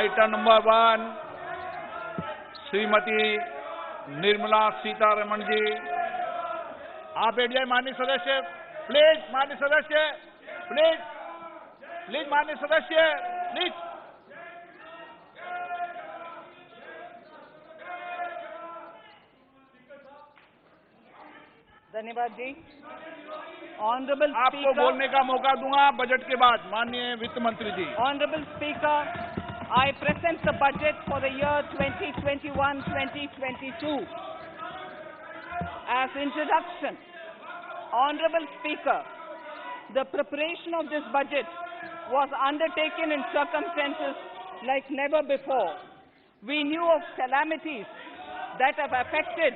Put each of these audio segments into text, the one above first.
Item number 1, Shrimati Nirmala Sitharaman ji. आप बैठ जाए माननीय सदस्य, प्लीज। माननीय सदस्य, प्लीज प्लीज, माननीय सदस्य, प्लीज। धन्यवाद जी। ऑनरेबल आपको बोलने का मौका दूंगा बजट के बाद, माननीय वित्त मंत्री जी। Honourable speaker, I present the budget for the year 2021-2022. As introduction, Honorable Speaker, the preparation of this budget was undertaken in circumstances like never before. We knew of calamities that have affected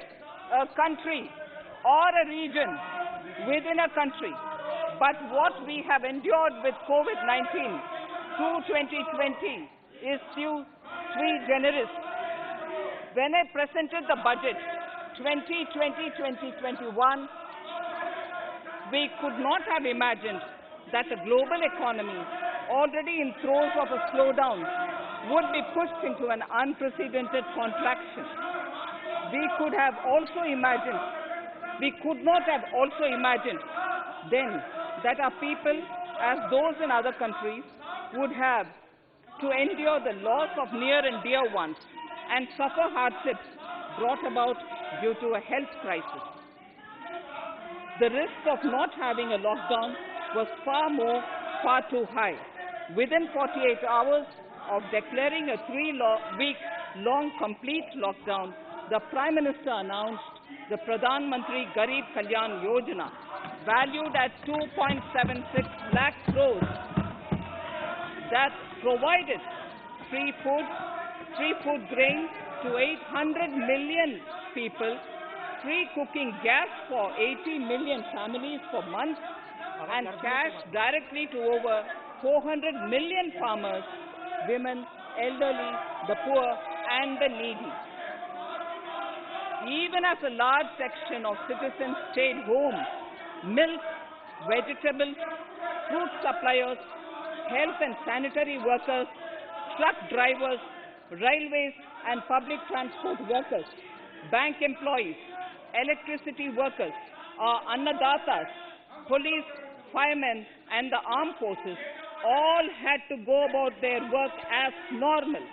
a country or a region within a country. But what we have endured with COVID-19 through 2020 is sui generis. When I presented the budget 2020-2021, we could not have imagined that the global economy, already in throes of a slowdown, would be pushed into an unprecedented contraction. We could not have also imagined then that our people, as those in other countries, would have to endure the loss of near and dear ones and suffer hardships brought about due to a health crisis. The risk of not having a lockdown was far too high. Within 48 hours of declaring a 3-week-long complete lockdown, the Prime Minister announced the Pradhan Mantri Garib Kalyan Yojana, valued at 2.76 lakh crores, that provided free food grain to 800 million people, free cooking gas for 80 million families for months, and cash directly to over 400 million farmers, women, elderly, the poor, and the needy. Even as a large section of citizens stayed home, milk, vegetables, fruit suppliers, health and sanitary workers, truck drivers, railways and public transport workers, bank employees, electricity workers, our annadatas, police, firemen and the armed forces all had to go about their work as normal,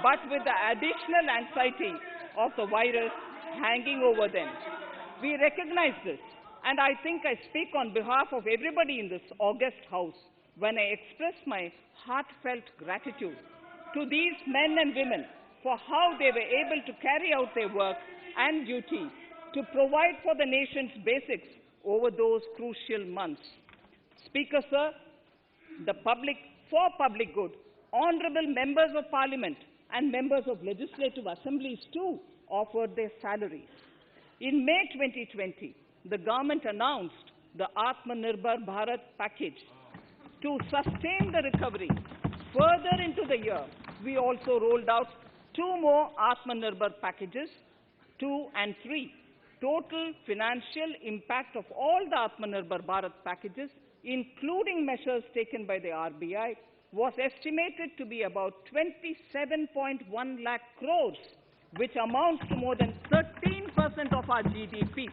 but with the additional anxiety of the virus hanging over them. We recognize this, and I think I speak on behalf of everybody in this august house when I express my heartfelt gratitude to these men and women for how they were able to carry out their work and duty to provide for the nation's basics over those crucial months. Speaker, sir, for public good, honorable members of parliament and members of legislative assemblies too offered their salaries. In May 2020, the government announced the Atmanirbhar Bharat package. To sustain the recovery further into the year, we also rolled out 2 more Atmanirbhar packages, 2 and 3. Total financial impact of all the Atmanirbhar Bharat packages, including measures taken by the RBI, was estimated to be about 27.1 lakh crores, which amounts to more than 13% of our GDP.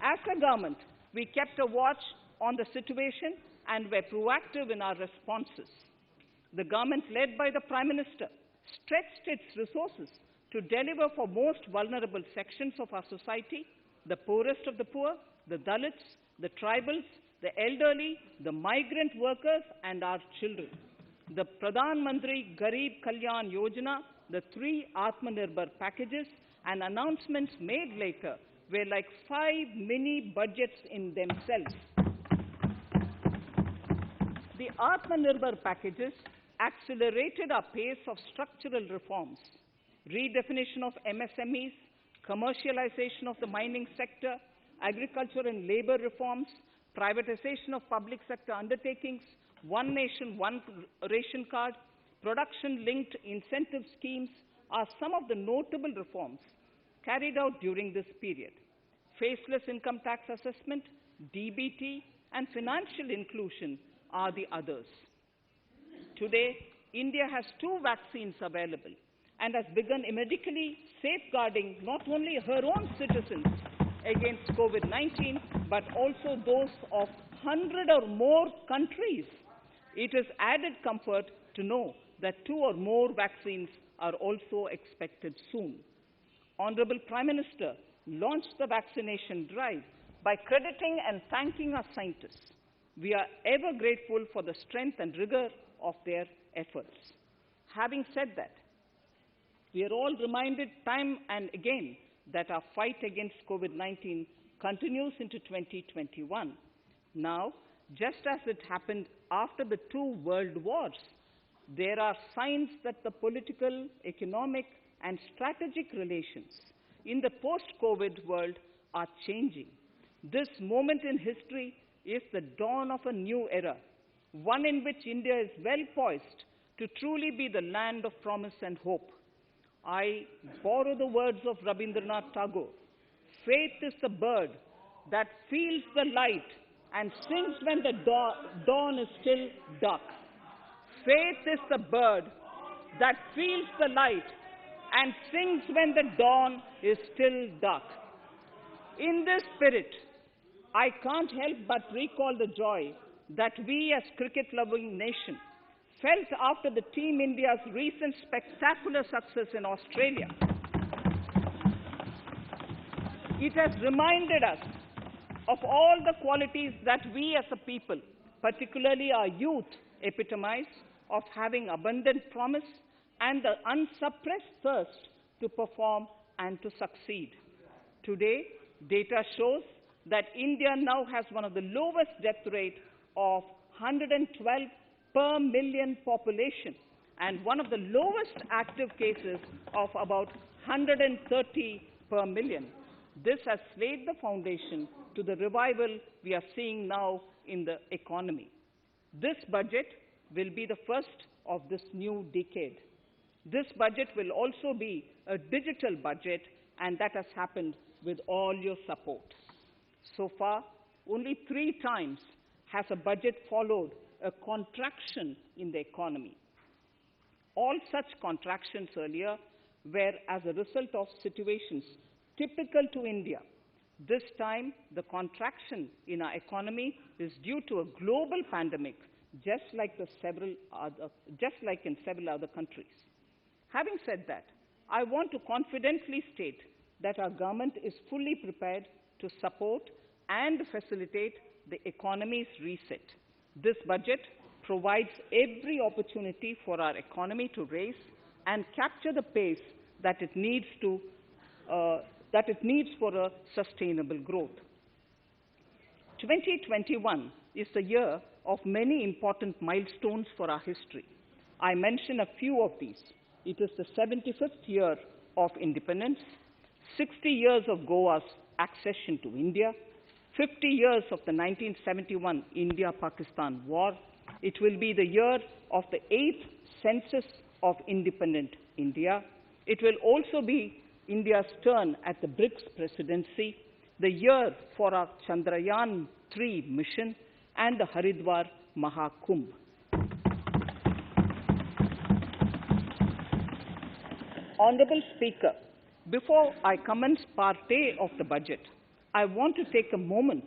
As a government, we kept a watch on the situation and were proactive in our responses. The government, led by the Prime Minister, stretched its resources to deliver for most vulnerable sections of our society, the poorest of the poor, the Dalits, the tribals, the elderly, the migrant workers, and our children. The Pradhan Mantri Garib Kalyan Yojana, the 3 Atmanirbhar packages, and announcements made later were like 5 mini budgets in themselves. The Atmanirbhar packages accelerated our pace of structural reforms, redefinition of MSMEs, commercialization of the mining sector, agriculture and labor reforms, privatization of public sector undertakings, One Nation, One Ration card, production-linked incentive schemes are some of the notable reforms carried out during this period. Faceless income tax assessment, DBT, and financial inclusion are the others. Today, India has 2 vaccines available and has begun medically safeguarding not only her own citizens against COVID-19, but also those of 100 or more countries. It is added comfort to know that 2 or more vaccines are also expected soon. Honorable Prime Minister launched the vaccination drive by crediting and thanking our scientists. We are ever grateful for the strength and rigor of their efforts. Having said that, we are all reminded time and again that our fight against COVID-19 continues into 2021. Now, just as it happened after the 2 world wars, there are signs that the political, economic, and strategic relations in the post-COVID world are changing. This moment in history is the dawn of a new era, one in which India is well poised to truly be the land of promise and hope. I borrow the words of Rabindranath Tagore. Faith is the bird that feels the light and sings when the dawn is still dark. Faith is the bird that feels the light and sings when the dawn is still dark. In this spirit, I can't help but recall the joy that we as cricket-loving nation felt after the Team India's recent spectacular success in Australia. It has reminded us of all the qualities that we as a people, particularly our youth, epitomize of having abundant promise and the unsuppressed thirst to perform and to succeed. Today, data shows that India now has one of the lowest death rate of 112 per million population and one of the lowest active cases of about 130 per million. This has laid the foundation to the revival we are seeing now in the economy. This budget will be the first of this new decade. This budget will also be a digital budget, and that has happened with all your support. So far, only 3 times has a budget followed a contraction in the economy. All such contractions earlier were as a result of situations typical to India. This time, the contraction in our economy is due to a global pandemic, just like in several other countries. Having said that, I want to confidently state that our government is fully prepared to support and facilitate the economy's reset. This budget provides every opportunity for our economy to raise and capture the pace that it needs for a sustainable growth. 2021 is the year of many important milestones for our history. I mention a few of these. It is the 75th year of independence, 60 years of Goa's accession to India, 50 years of the 1971 India-Pakistan War. It will be the year of the 8th census of independent India. It will also be India's turn at the BRICS presidency, the year for our Chandrayaan-3 mission, and the Haridwar Mahakumbh. Honorable Speaker, before I commence Part A of the budget, I want to take a moment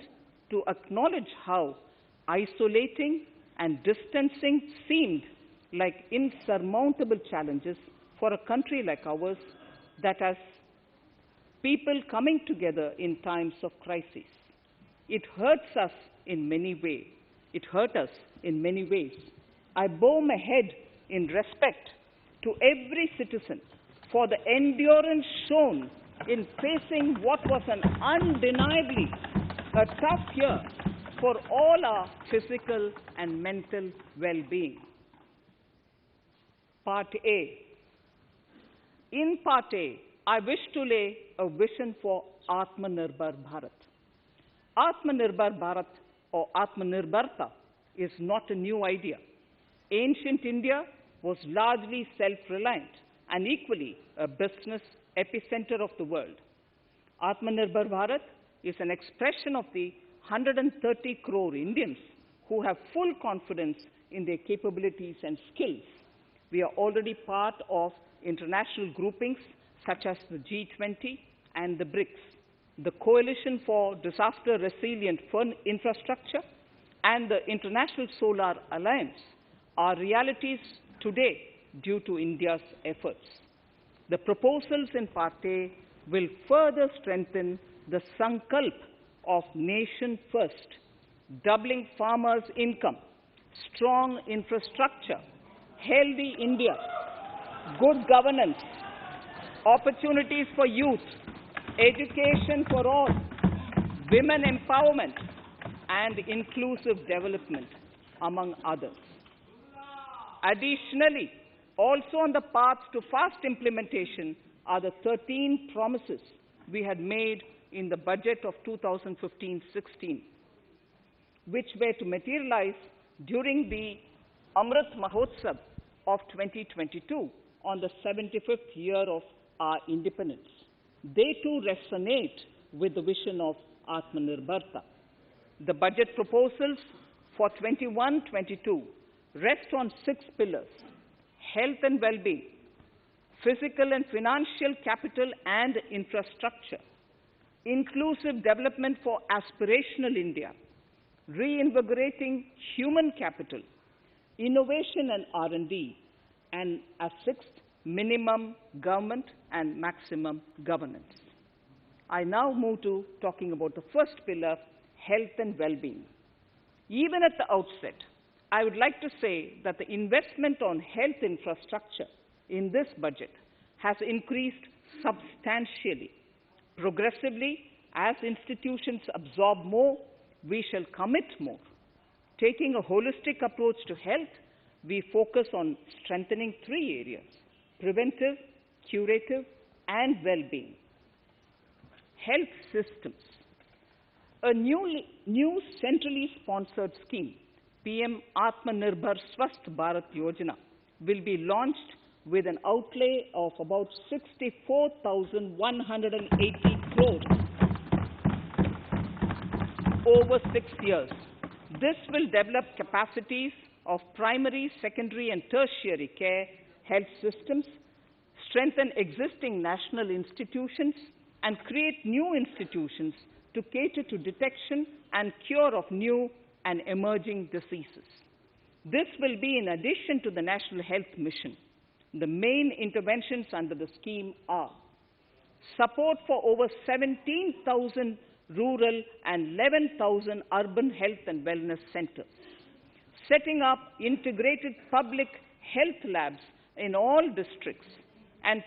to acknowledge how isolating and distancing seemed like insurmountable challenges for a country like ours that has people coming together in times of crisis. It hurts us in many ways. It hurt us in many ways. I bow my head in respect to every citizen for the endurance shown in facing what was an undeniably a tough year for all our physical and mental well-being. Part A. In Part A, I wish to lay a vision for Atmanirbhar Bharat. Atmanirbhar Bharat or Atmanirbharta is not a new idea. Ancient India was largely self-reliant and equally a business epicenter of the world. Atmanirbhar Bharat is an expression of the 130 crore Indians who have full confidence in their capabilities and skills. We are already part of international groupings such as the G20 and the BRICS, the Coalition for Disaster Resilient Infrastructure, and the International Solar Alliance are realities today due to India's efforts. The proposals in Part A will further strengthen the sankalp of nation first, doubling farmers' income, strong infrastructure, healthy India, good governance, opportunities for youth, education for all, women empowerment, and inclusive development, among others. Additionally, also on the path to fast implementation are the 13 promises we had made in the budget of 2015-16, which were to materialize during the Amrit Mahotsav of 2022 on the 75th year of our independence. They too resonate with the vision of Atmanirbharta. The budget proposals for 21-22 rest on 6 pillars: health and well-being, physical and financial capital and infrastructure, inclusive development for aspirational India, reinvigorating human capital, innovation and R&D, and a 6th, minimum government and maximum governance. I now move to talking about the first pillar, health and well-being. Even at the outset, I would like to say that the investment on health infrastructure in this budget has increased substantially. Progressively, as institutions absorb more, we shall commit more. Taking a holistic approach to health, we focus on strengthening 3 areas: preventive, curative, and well-being. Health systems. A new centrally sponsored scheme, PM Atmanirbhar Swasth Bharat Yojana, will be launched with an outlay of about 64,180 crores over 6 years. This will develop capacities of primary, secondary, and tertiary care health systems, strengthen existing national institutions, and create new institutions to cater to detection and cure of new and emerging diseases. This will be in addition to the National Health Mission. The main interventions under the scheme are support for over 17,000 rural and 11,000 urban health and wellness centers, setting up integrated public health labs in all districts, and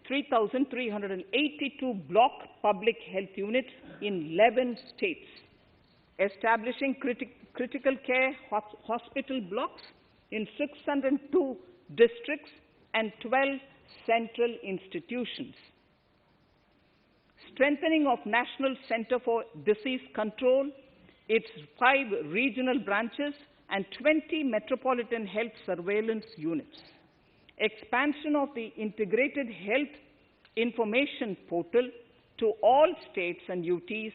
3,382 block public health units in 11 states, establishing critical care hospital blocks in 602 districts and 12 central institutions, strengthening of National Center for Disease Control, its 5 regional branches and 20 metropolitan health surveillance units, expansion of the integrated health information portal to all states and UTs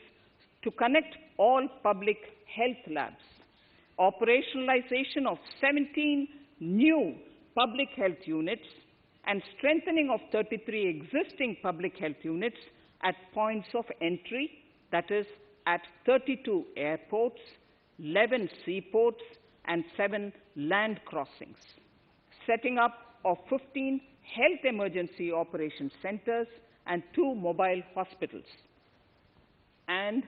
to connect all public health labs, operationalization of 17 new public health units, and strengthening of 33 existing public health units at points of entry, that is, at 32 airports, 11 seaports, and 7 land crossings, setting up of 15 health emergency operations centers and 2 mobile hospitals, and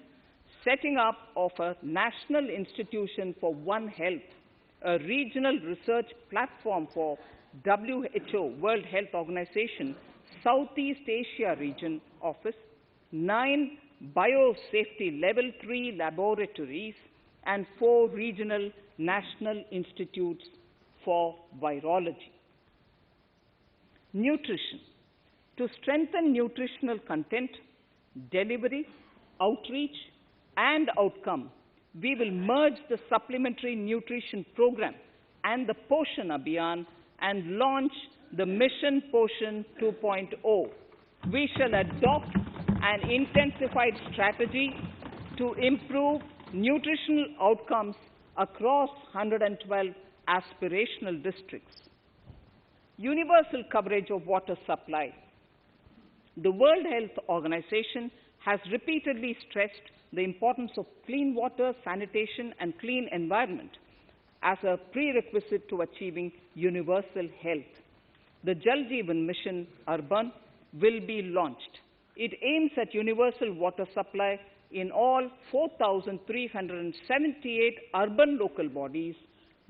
setting up of a National Institution for One Health, a regional research platform for WHO, World Health Organization, Southeast Asia Region Office, 9 biosafety level 3 laboratories, and 4 regional national institutes for virology. Nutrition. To strengthen nutritional content, delivery, outreach, and outcome, we will merge the Supplementary Nutrition Program and the Poshan Abhiyan and launch the Mission Poshan 2.0. We shall adopt an intensified strategy to improve nutritional outcomes across 112 aspirational districts. Universal coverage of water supply. The World Health Organization has repeatedly stressed the importance of clean water, sanitation, and clean environment as a prerequisite to achieving universal health. The Jal Jeevan Mission Urban will be launched. It aims at universal water supply in all 4,378 urban local bodies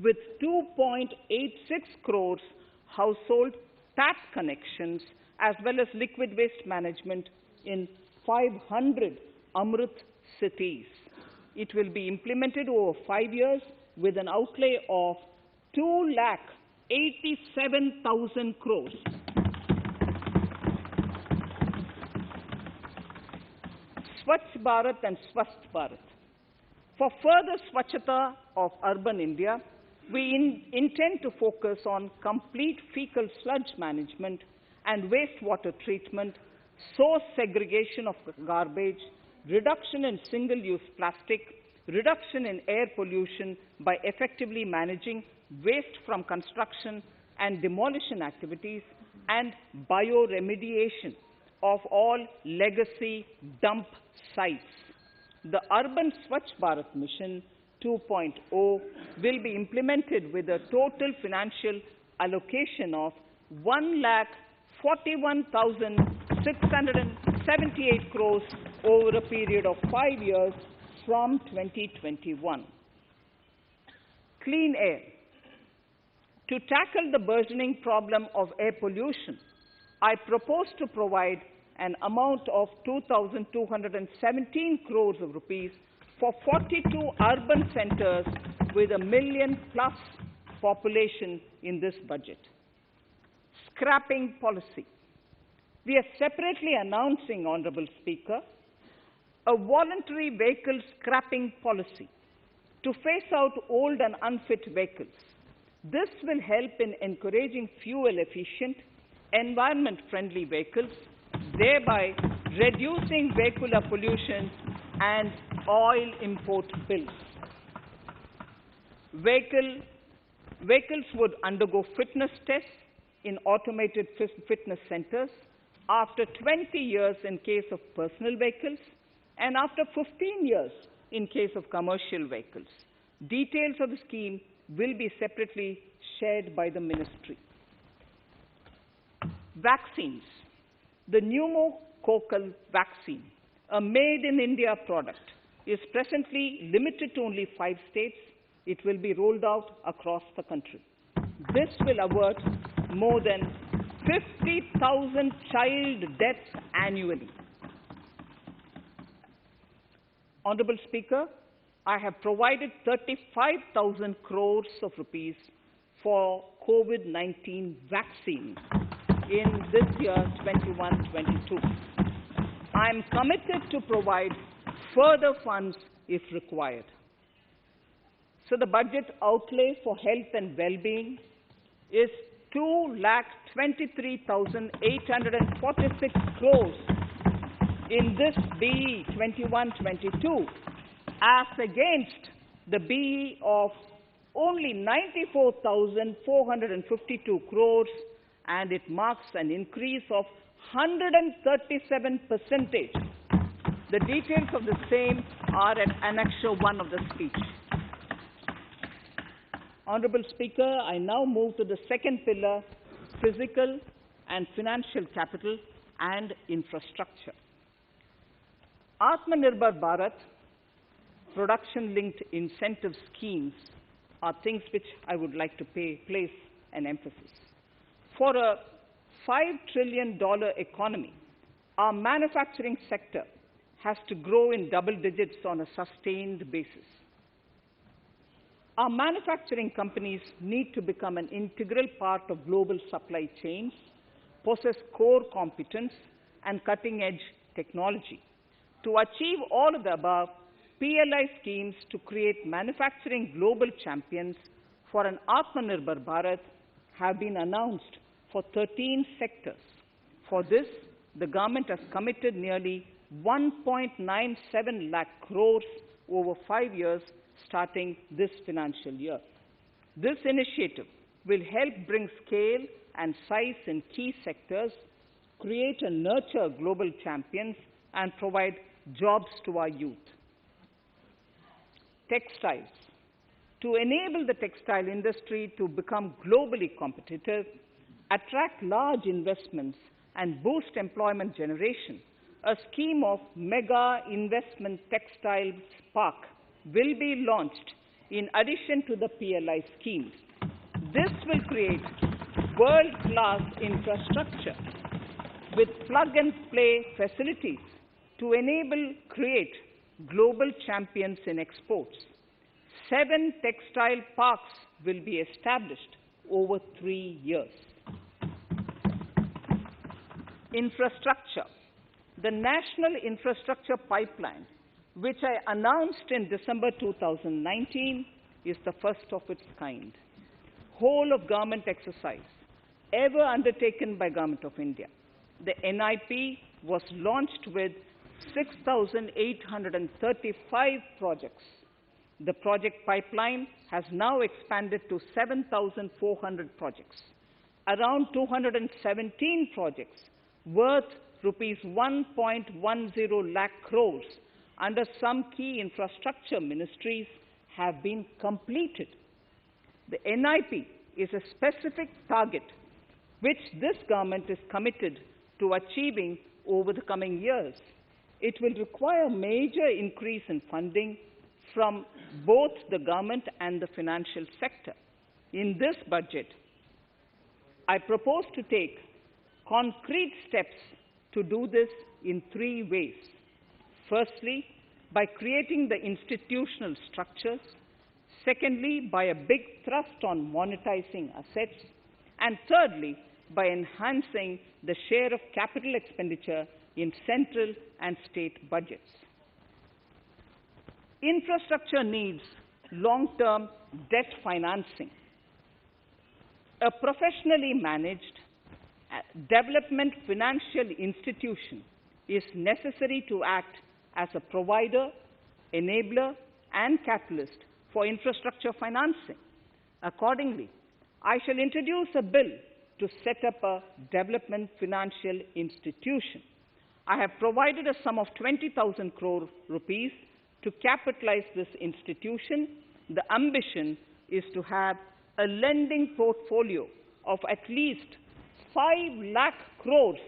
with 2.86 crores household tap connections, as well as liquid waste management in 500 Amrit cities. It will be implemented over 5 years with an outlay of 2,87,000 crores. Swachh Bharat and Swasth Bharat. For further Swachhata of urban India, we intend to focus on complete fecal sludge management and wastewater treatment, source segregation of garbage, reduction in single-use plastic, reduction in air pollution by effectively managing waste from construction and demolition activities, and bioremediation of all legacy dump sites. The Urban Swachh Bharat Mission 2.0 will be implemented with a total financial allocation of 1,41,678 crores over a period of 5 years from 2021. Clean air. To tackle the burgeoning problem of air pollution, I propose to provide an amount of 2,217 crores of rupees for 42 urban centers with a million-plus population in this budget. Scrapping policy. We are separately announcing, Honorable Speaker, a voluntary vehicle scrapping policy to phase out old and unfit vehicles. This will help in encouraging fuel-efficient, environment-friendly vehicles, thereby reducing vehicular pollution and oil import bills. Vehicles would undergo fitness tests in automated fitness centers after 20 years in case of personal vehicles and after 15 years in case of commercial vehicles. Details of the scheme will be separately shared by the ministry. Vaccines. The pneumococcal vaccine, a made-in-India product, is presently limited to only 5 states. It will be rolled out across the country. This will avert more than 50,000 child deaths annually. Honorable Speaker, I have provided 35,000 crores of rupees for COVID-19 vaccine in this year 21-22. I am committed to provide further funds if required. So the budget outlay for health and well-being is 2,23,846 crores in this BE 21-22, as against the BE of only 94,452 crores, and it marks an increase of 137%. The details of the same are at Annexure 1 of the speech. Honorable Speaker, I now move to the second pillar, physical and financial capital and infrastructure. Atmanirbhar Bharat, production-linked incentive schemes are things which I would like to place an emphasis. For a $5 trillion economy, our manufacturing sector has to grow in double digits on a sustained basis. Our manufacturing companies need to become an integral part of global supply chains, possess core competence and cutting-edge technology. To achieve all of the above, PLI schemes to create manufacturing global champions for an Atmanirbhar Bharat have been announced for 13 sectors. For this, the government has committed nearly 1.97 lakh crores over 5 years starting this financial year. This initiative will help bring scale and size in key sectors, create and nurture global champions, and provide jobs to our youth. Textiles. To enable the textile industry to become globally competitive, attract large investments, and boost employment generation, a scheme of mega investment textiles park will be launched in addition to the PLI schemes. This will create world-class infrastructure with plug-and-play facilities to create global champions in exports. 7 textile parks will be established over 3 years. Infrastructure. The National Infrastructure Pipeline, which I announced in December 2019, is the first of its kind. Whole of government exercise ever undertaken by Government of India. The NIP was launched with 6,835 projects. The project pipeline has now expanded to 7,400 projects. Around 217 projects worth rupees 1.10 lakh crores under some key infrastructure ministries have been completed. The NIP is a specific target which this government is committed to achieving over the coming years. It will require major increase in funding from both the government and the financial sector. In this budget, I propose to take concrete steps to do this in 3 ways. Firstly, by creating the institutional structures. Secondly, by a big thrust on monetizing assets. And thirdly, by enhancing the share of capital expenditure in central and state budgets. Infrastructure needs long-term debt financing. A professionally managed development financial institution is necessary to act as a provider, enabler, and catalyst for infrastructure financing. Accordingly, I shall introduce a bill to set up a development financial institution. I have provided a sum of 20,000 crore rupees to capitalize this institution. The ambition is to have a lending portfolio of at least 5 lakh crores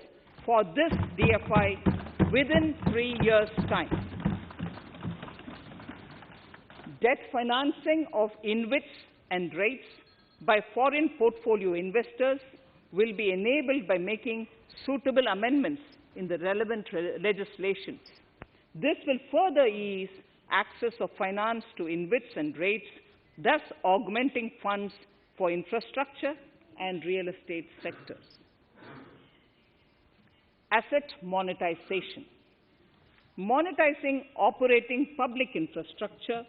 for this DFI within 3 years' time. Debt financing of InvITs and rates by foreign portfolio investors will be enabled by making suitable amendments in the relevant legislations. This will further ease access of finance to InvITs and rates, thus augmenting funds for infrastructure and real estate sectors. Asset monetization. Monetizing operating public infrastructure.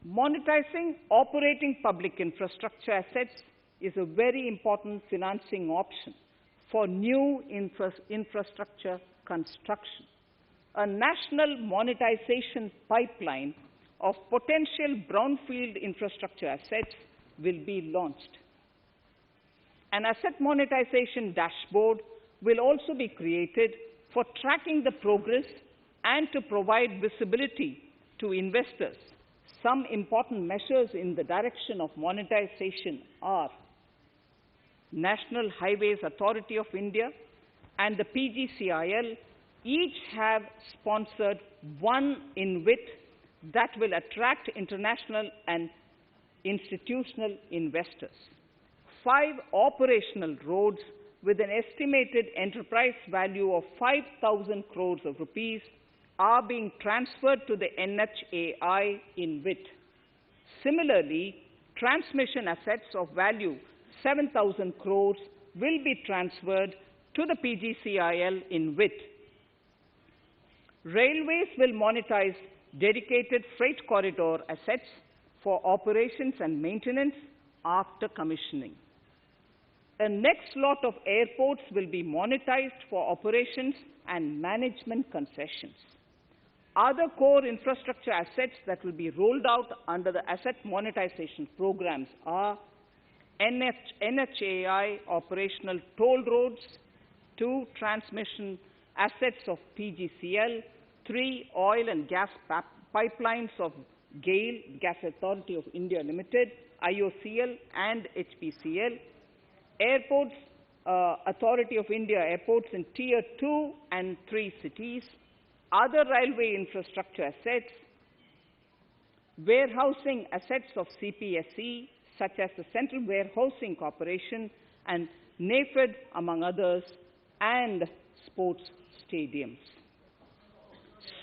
Monetizing operating public infrastructure assets is a very important financing option for new infrastructure construction. A national monetization pipeline of potential brownfield infrastructure assets will be launched. An asset monetization dashboard will also be created for tracking the progress and to provide visibility to investors. Some important measures in the direction of monetization are National Highways Authority of India and the PGCIL each have sponsored one InvIT that will attract international and institutional investors. 5 operational roads with an estimated enterprise value of 5,000 crores of rupees are being transferred to the NHAI InvIT. Similarly, transmission assets of value 7,000 crores will be transferred to the PGCIL InvIT. Railways will monetize dedicated freight corridor assets for operations and maintenance after commissioning. A next lot of airports will be monetized for operations and management concessions. Other core infrastructure assets that will be rolled out under the asset monetization programs are NHAI operational toll roads, 2 transmission assets of PGCL, 3 oil and gas pipelines of GAIL, Gas Authority of India Limited, IOCL and HPCL, airports, Authority of India airports in Tier 2 and 3 cities, other railway infrastructure assets, warehousing assets of CPSE, such as the Central Warehousing Corporation and NAFED, among others, and sports stadiums.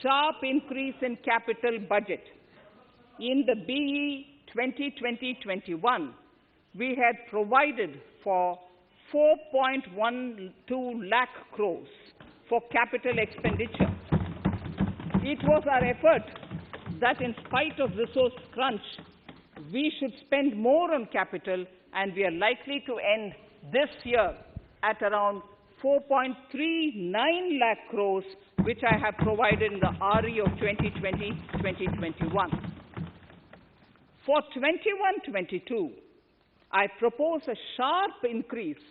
Sharp increase in capital budget. In the BE 2020-21, we had provided for 4.12 lakh crores for capital expenditure. It was our effort that in spite of resource crunch, we should spend more on capital, and we are likely to end this year at around 4.39 lakh crores, which I have provided in the RE of 2020-2021. For 21-22, I propose a sharp increase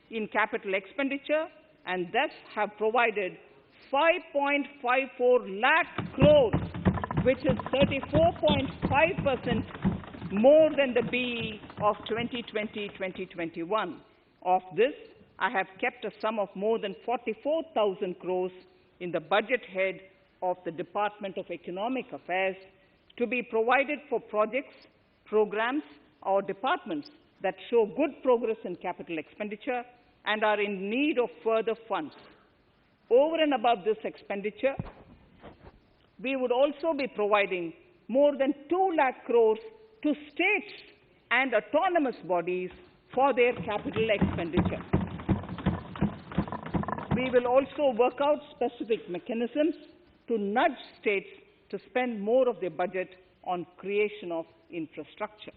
in capital expenditure and thus have provided 5.54 lakh crores, which is 34.5% more than the BE of 2020-2021. Of this, I have kept a sum of more than 44,000 crores in the budget head of the Department of Economic Affairs to be provided for projects, programs, or departments that show good progress in capital expenditure and are in need of further funds. Over and above this expenditure, we would also be providing more than 2 lakh crores to states and autonomous bodies for their capital expenditure. We will also work out specific mechanisms to nudge states to spend more of their budget on creation of infrastructure.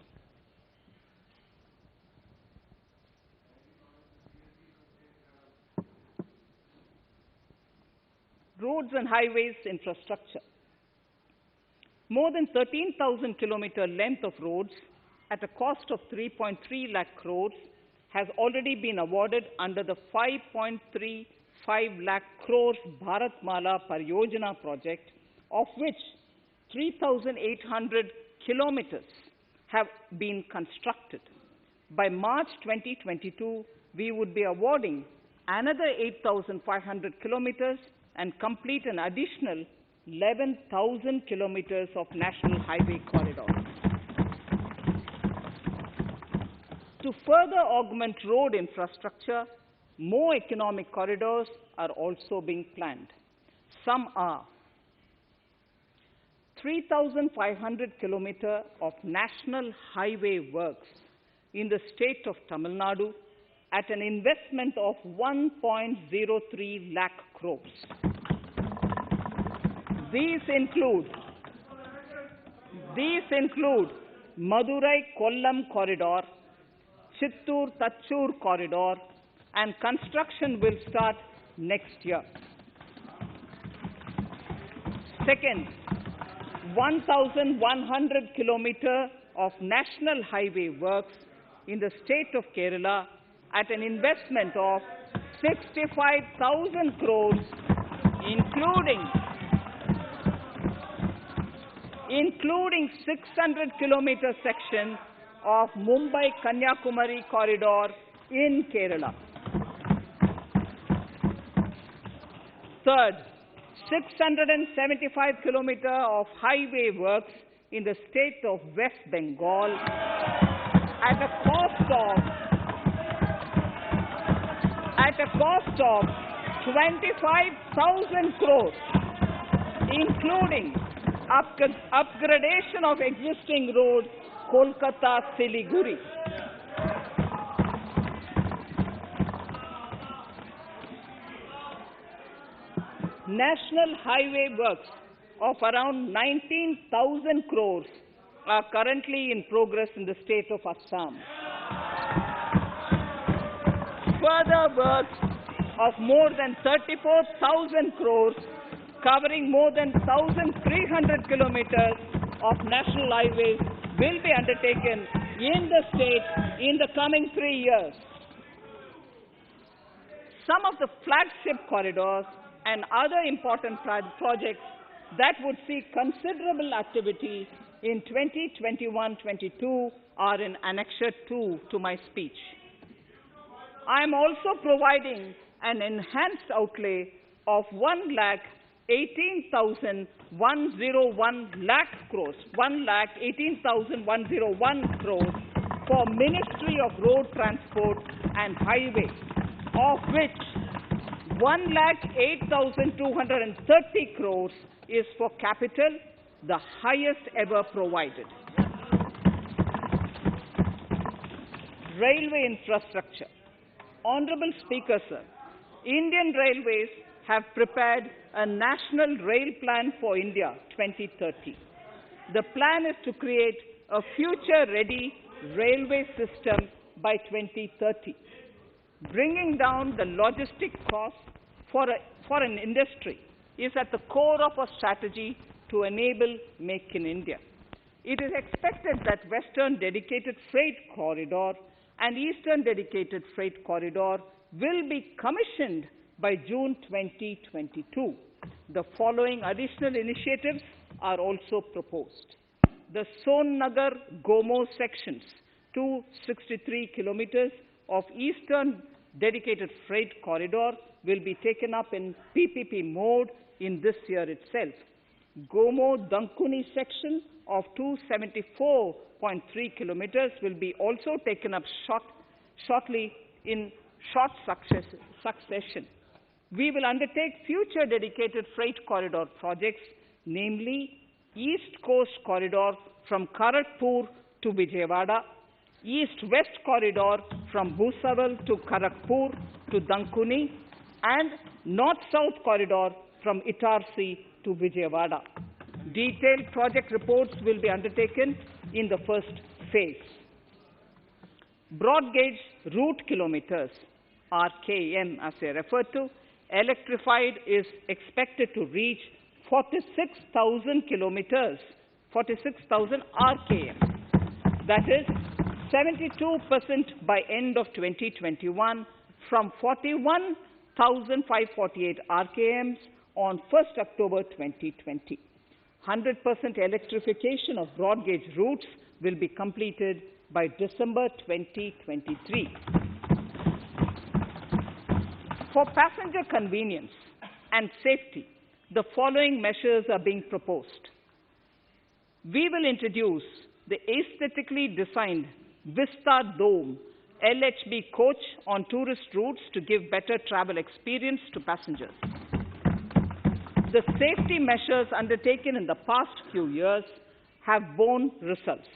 Roads and highways infrastructure. More than 13,000 kilometer length of roads at a cost of 3.3 lakh crores has already been awarded under the 5.35 lakh crores Bharatmala Pariyojana project, of which 3,800 kilometers have been constructed. By March 2022, we would be awarding another 8,500 kilometers and complete an additional 11,000 kilometers of national highway corridors. To further augment road infrastructure, more economic corridors are also being planned. Some are 3,500 kilometers of national highway works in the state of Tamil Nadu at an investment of 1.03 lakh crores. These include Madurai-Kollam corridor, Chittoor-Tachur corridor, and construction will start next year. Second, 1,100 kilometers of national highway works in the state of Kerala at an investment of 65,000 crores, including 600 kilometer section of Mumbai-Kanyakumari corridor in Kerala. Third, 675 kilometers of highway works in the state of West Bengal at a cost of 25,000 crores, including upgradation of existing road Kolkata-Siliguri. National highway works of around 19,000 crores are currently in progress in the state of Assam. Further works of more than 34,000 crores covering more than 1,300 kilometers of national highways will be undertaken in the state in the coming 3 years. Some of the flagship corridors and other important projects that would see considerable activity in 2021-22 are in Annexure 2 to my speech. I am also providing an enhanced outlay of 1,18,101 crores, 1,18,101 crores for Ministry of Road Transport and Highways, of which 1,08,230 crores is for capital, the highest ever provided. Railway infrastructure. Honorable Speaker, sir, Indian Railways have prepared a National Rail Plan for India 2030. The plan is to create a future-ready railway system by 2030. Bringing down the logistic costs for an industry is at the core of our strategy to enable Make in India. It is expected that Western Dedicated Freight Corridor and Eastern Dedicated Freight Corridor will be commissioned by June 2022. The following additional initiatives are also proposed. The Sonnagar-Gomo sections, 263 kilometers of Eastern Dedicated Freight Corridor, will be taken up in PPP mode in this year itself. Gomo-Dankuni section of 274.3 kilometers will be also taken up shortly in short succession. We will undertake future dedicated freight corridor projects, namely East Coast Corridor from Kharagpur to Vijayawada, East-West Corridor from Bhusaval to Kharagpur to Dankuni, and North-South Corridor from Itarsi to Vijayawada. Detailed project reports will be undertaken in the first phase. Broad gauge route kilometers, RKM as I referred to, electrified is expected to reach 46,000 kilometers, 46,000 RKM. That is 72% by end of 2021 from 41,548 RKMs on 1st October 2020. 100% electrification of broad gauge routes will be completed by December 2023. For passenger convenience and safety, the following measures are being proposed. We will introduce the aesthetically designed Vista Dome LHB coach on tourist routes to give better travel experience to passengers. The safety measures undertaken in the past few years have borne results.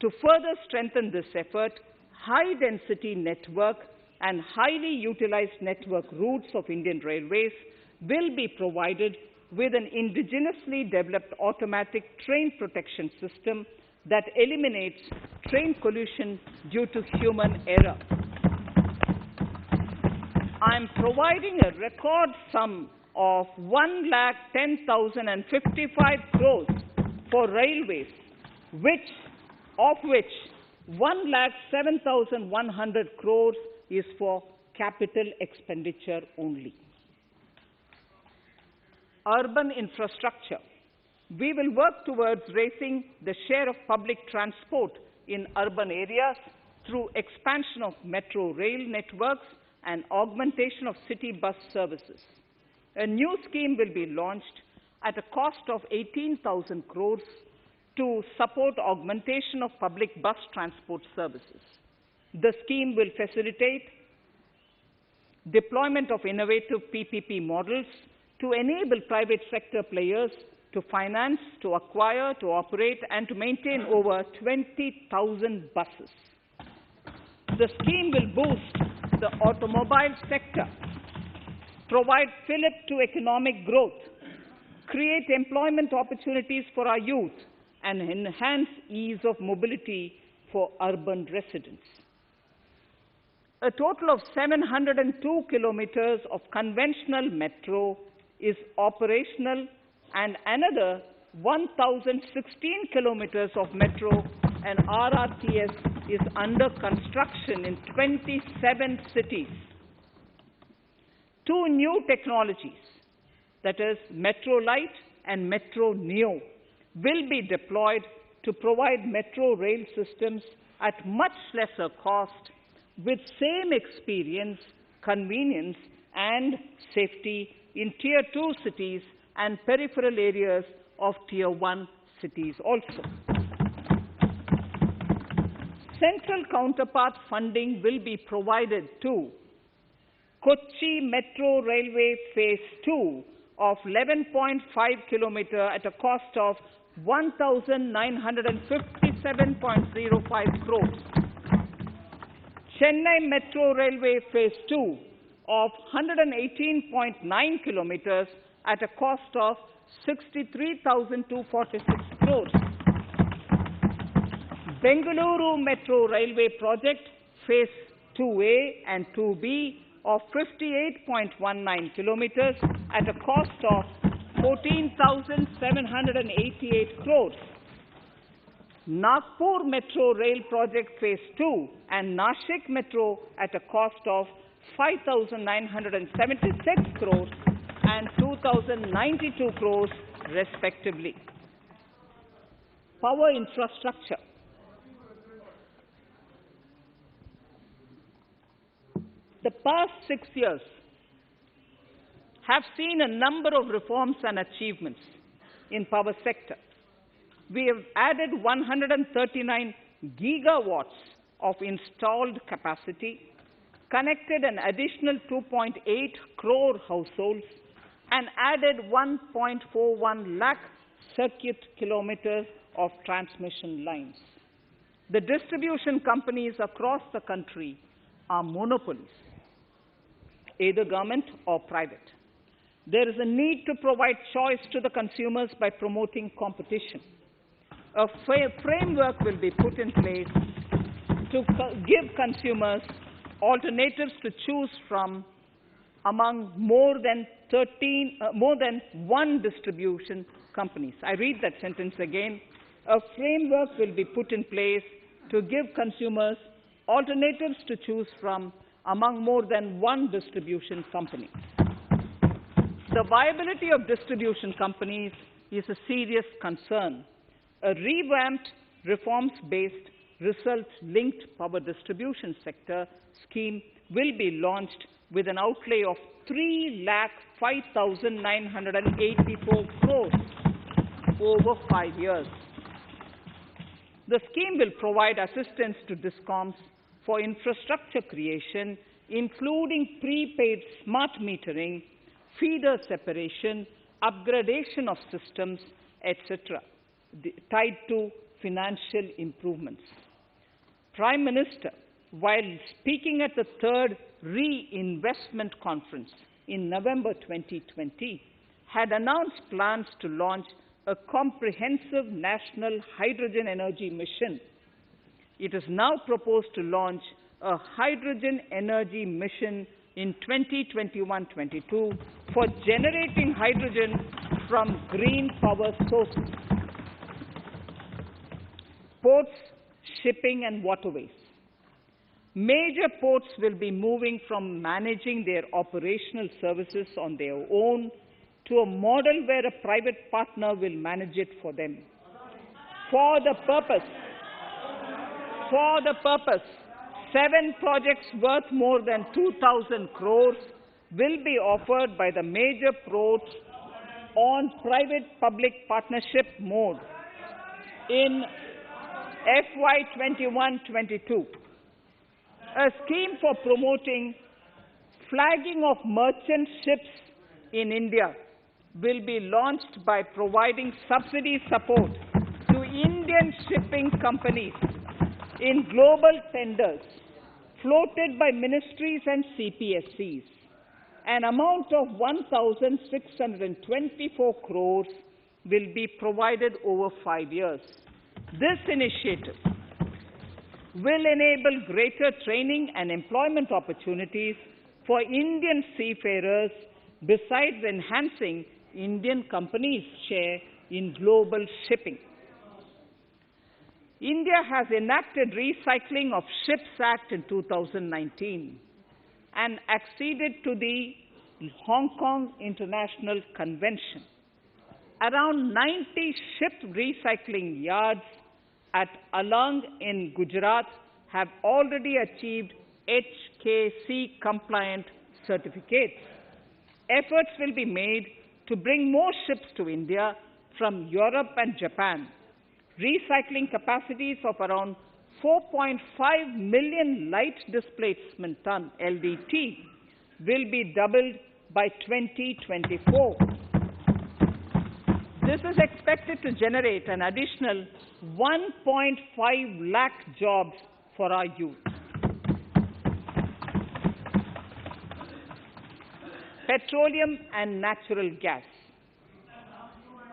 To further strengthen this effort, high-density network and highly utilized network routes of Indian Railways will be provided with an indigenously developed automatic train protection system that eliminates train collision due to human error. I am providing a record sum of 1,10,055 crores for railways, of which 1,07,100 crores is for capital expenditure only. Urban infrastructure. We will work towards raising the share of public transport in urban areas through expansion of metro rail networks and augmentation of city bus services. A new scheme will be launched at a cost of 18,000 crores to support augmentation of public bus transport services. The scheme will facilitate deployment of innovative PPP models to enable private sector players to finance, to acquire, to operate, and to maintain over 20,000 buses. The scheme will boost the automobile sector, provide fillip to economic growth, create employment opportunities for our youth, and enhance ease of mobility for urban residents. A total of 702 kilometers of conventional metro is operational and another 1,016 kilometers of metro and RRTS is under construction in 27 cities. 2 new technologies, that is Metro Light and Metro Neo, will be deployed to provide metro rail systems at much lesser cost with same experience, convenience and safety in Tier 2 cities and peripheral areas of Tier 1 cities also. Central counterpart funding will be provided to Kochi Metro Railway Phase 2 of 11.5 kilometer at a cost of 1,957.05 crores. Chennai Metro Railway Phase 2 of 118.9 kilometers at a cost of 63,246 crores. Bengaluru Metro Railway Project Phase 2A and 2B of 58.19 kilometers at a cost of 14,788 crores. Nagpur Metro Rail Project Phase 2 and Nashik Metro at a cost of 5,976 crores and 2,092 crores respectively. Power infrastructure. The past 6 years have seen a number of reforms and achievements in power sector. We have added 139 gigawatts of installed capacity, connected an additional 2.8 crore households, and added 1.41 lakh circuit kilometers of transmission lines. The distribution companies across the country are monopolies, either government or private. There is a need to provide choice to the consumers by promoting competition. A framework will be put in place to give consumers alternatives to choose from among more than one distribution companies. I read that sentence again. A framework will be put in place to give consumers alternatives to choose from among more than one distribution company. The viability of distribution companies is a serious concern. A revamped, reforms-based, results-linked power distribution sector scheme will be launched with an outlay of 3,05,984 crores over 5 years. The scheme will provide assistance to DISCOMs for infrastructure creation, including prepaid smart metering, feeder separation, upgradation of systems, etc., tied to financial improvements. Prime Minister, while speaking at the 3rd Reinvestment Conference in November 2020, had announced plans to launch a comprehensive national hydrogen energy mission. It is now proposed to launch a hydrogen energy mission in 2021-22 for generating hydrogen from green power sources. Ports, shipping and waterways. Major ports will be moving from managing their operational services on their own to a model where a private partner will manage it for them. For the purpose, 7 projects worth more than 2,000 crores will be offered by the major ports on private-public partnership mode in FY 21-22. A scheme for promoting flagging of merchant ships in India will be launched by providing subsidy support to Indian shipping companies in global tenders floated by ministries and CPSCs. An amount of 1,624 crores will be provided over 5 years. This initiative will enable greater training and employment opportunities for Indian seafarers besides enhancing Indian companies' share in global shipping. India has enacted Recycling of Ships Act in 2019 and acceded to the Hong Kong International Convention. Around 90 ship recycling yards at Alang in Gujarat have already achieved HKC-compliant certificates. Efforts will be made to bring more ships to India from Europe and Japan. Recycling capacities of around 4.5 million light displacement ton LDT will be doubled by 2024. This is expected to generate an additional 1.5 lakh jobs for our youth. Petroleum and Natural Gas.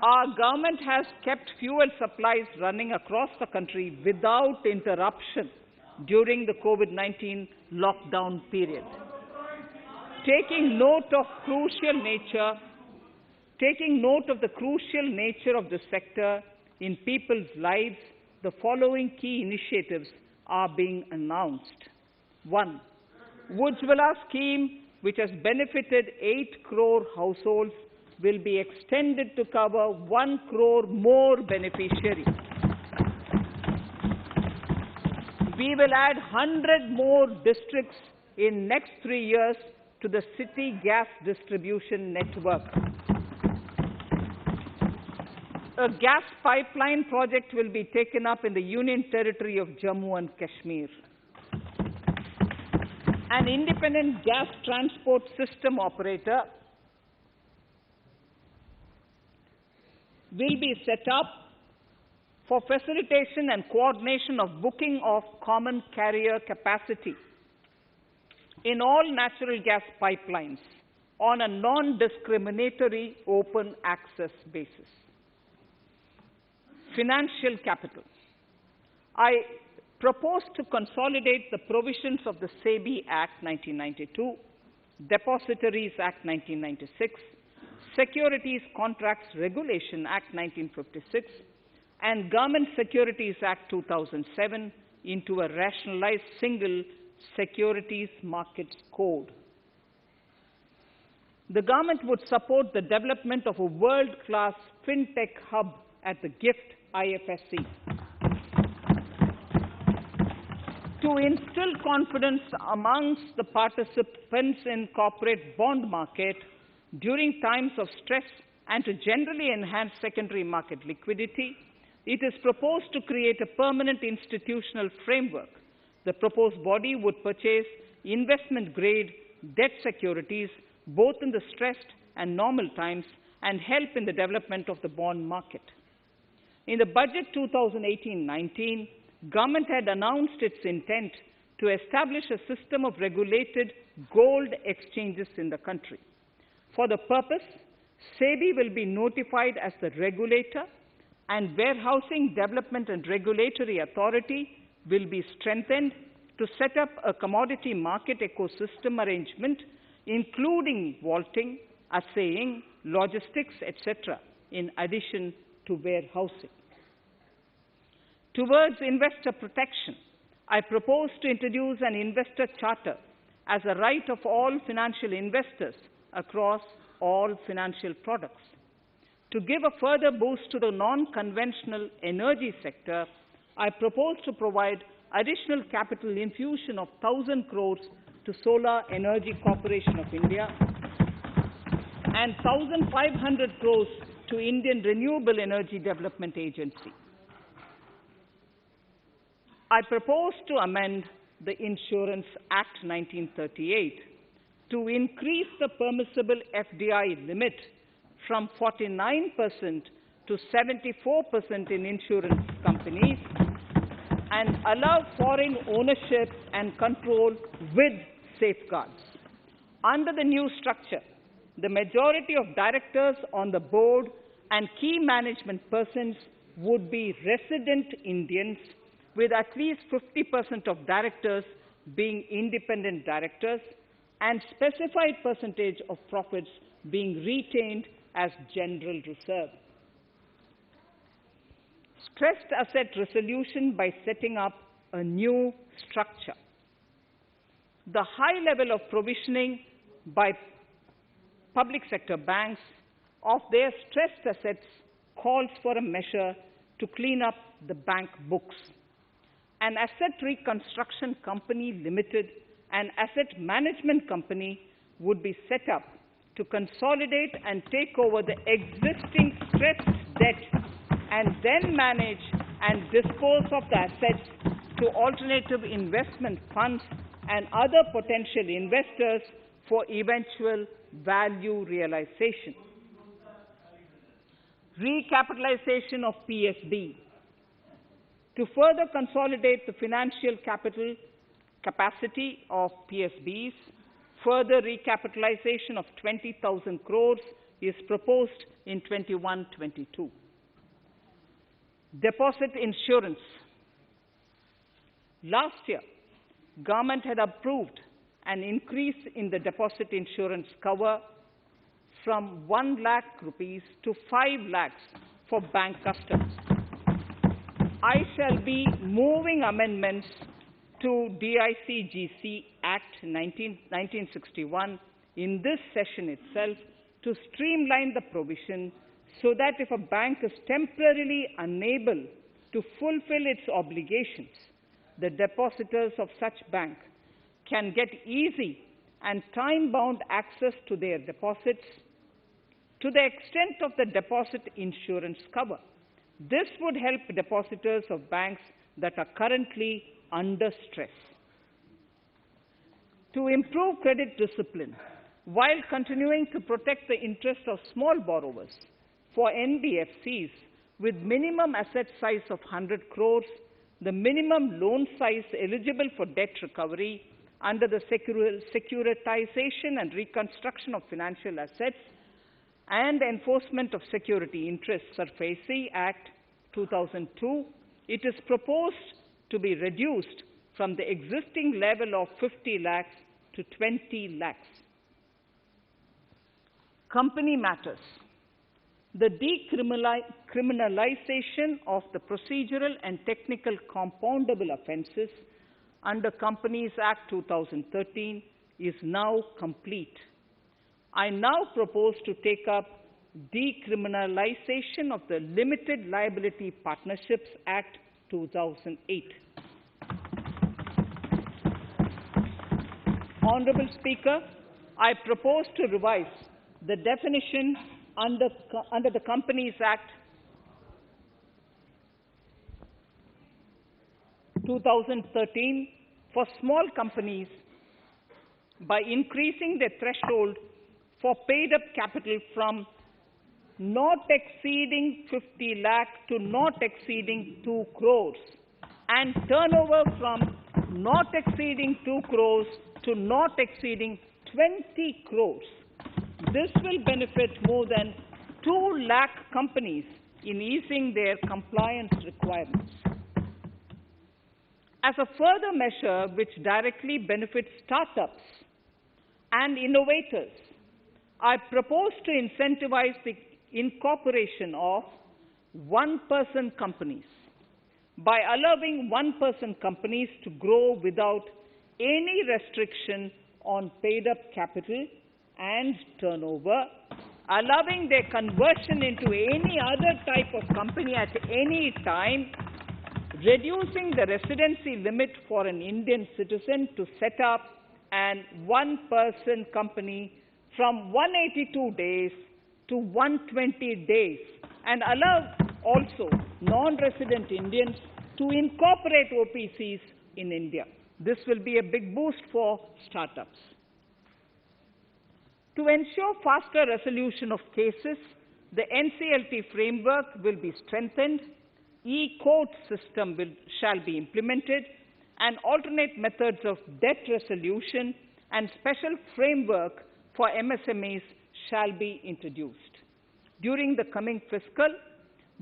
Our government has kept fuel supplies running across the country without interruption during the COVID-19 lockdown period. Taking note of the crucial nature of the sector in people's lives, the following key initiatives are being announced. 1. Ujjwala scheme, which has benefited 8 crore households, will be extended to cover 1 crore more beneficiaries. We will add 100 more districts in next 3 years to the city gas distribution network. A gas pipeline project will be taken up in the Union Territory of Jammu and Kashmir. An independent gas transport system operator will be set up for facilitation and coordination of booking of common carrier capacity in all natural gas pipelines on a non-discriminatory open access basis. Financial capital. I propose to consolidate the provisions of the SEBI Act 1992, Depositories Act 1996, Securities Contracts Regulation Act 1956, and Government Securities Act 2007 into a rationalized single securities markets code. The government would support the development of a world-class fintech hub at the GIFT Ifsc. To instill confidence amongst the participants in corporate bond market during times of stress and to generally enhance secondary market liquidity, it is proposed to create a permanent institutional framework. The proposed body would purchase investment-grade debt securities both in the stressed and normal times and help in the development of the bond market. In the budget 2018-19, government had announced its intent to establish a system of regulated gold exchanges in the country. For the purpose, SEBI will be notified as the regulator, and Warehousing Development and Regulatory Authority will be strengthened to set up a commodity market ecosystem arrangement, including vaulting, assaying, logistics, etc., in addition to warehousing. Towards investor protection, I propose to introduce an investor charter as a right of all financial investors across all financial products. To give a further boost to the non-conventional energy sector, I propose to provide additional capital infusion of 1,000 crores to Solar Energy Corporation of India and 1,500 crores to Indian Renewable Energy Development Agency. I propose to amend the Insurance Act 1938 to increase the permissible FDI limit from 49% to 74% in insurance companies and allow foreign ownership and control with safeguards. Under the new structure, the majority of directors on the board and key management persons would be resident Indians, with at least 50% of directors being independent directors, and specified percentage of profits being retained as general reserve. Stressed asset resolution by setting up a new structure. The high level of provisioning by public sector banks of their stressed assets calls for a measure to clean up the bank books. An asset reconstruction company limited and asset management company would be set up to consolidate and take over the existing stressed debt and then manage and dispose of the assets to alternative investment funds and other potential investors for eventual value realization. Recapitalization of PSB. To further consolidate the financial capital capacity of PSBs, further recapitalization of 20,000 crores is proposed in 21-22. Deposit insurance. Last year, government had approved an increase in the deposit insurance cover from 1 lakh rupees to 5 lakhs for bank customers. I shall be moving amendments to DICGC Act 1961 in this session itself to streamline the provision so that if a bank is temporarily unable to fulfill its obligations, the depositors of such bank can get easy and time-bound access to their deposits to the extent of the deposit insurance cover. This would help depositors of banks that are currently under stress. To improve credit discipline, while continuing to protect the interests of small borrowers, for NBFCs with minimum asset size of 100 crores, the minimum loan size eligible for debt recovery under the Securitization and Reconstruction of Financial Assets and Enforcement of Security Interests, SARFAESI Act 2002, it is proposed to be reduced from the existing level of 50 lakhs to 20 lakhs. Company matters. The decriminalization of the procedural and technical compoundable offences under Companies Act 2013 is now complete. I now propose to take up decriminalization of the Limited Liability Partnerships Act 2008. Honourable Speaker, I propose to revise the definition under the Companies Act 2013 for small companies by increasing the threshold for paid-up capital from not exceeding 50 lakh to not exceeding 2 crores and turnover from not exceeding 2 crores to not exceeding 20 crores. This will benefit more than 2 lakh companies in easing their compliance requirements. As a further measure which directly benefits startups and innovators, I propose to incentivize the incorporation of one-person companies by allowing one-person companies to grow without any restriction on paid-up capital and turnover, allowing their conversion into any other type of company at any time, reducing the residency limit for an Indian citizen to set up an one-person company from 182 days to 120 days, and allow also non-resident Indians to incorporate OPCs in India. This will be a big boost for startups. To ensure faster resolution of cases, the NCLT framework will be strengthened, e-court system shall be implemented, and alternate methods of debt resolution and special framework for MSMEs shall be introduced. During the coming fiscal,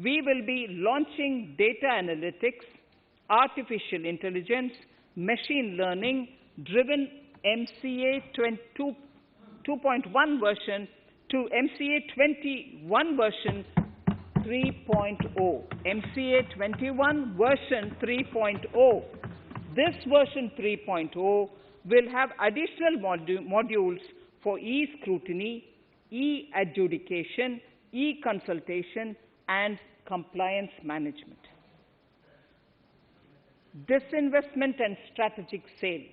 we will be launching data analytics, artificial intelligence, machine learning driven MCA 2.1 version to MCA 21 version 3.0. MCA 21 version 3.0. This version 3.0 will have additional modules for e-scrutiny, e-adjudication, e-consultation, and compliance management. Disinvestment and strategic sale.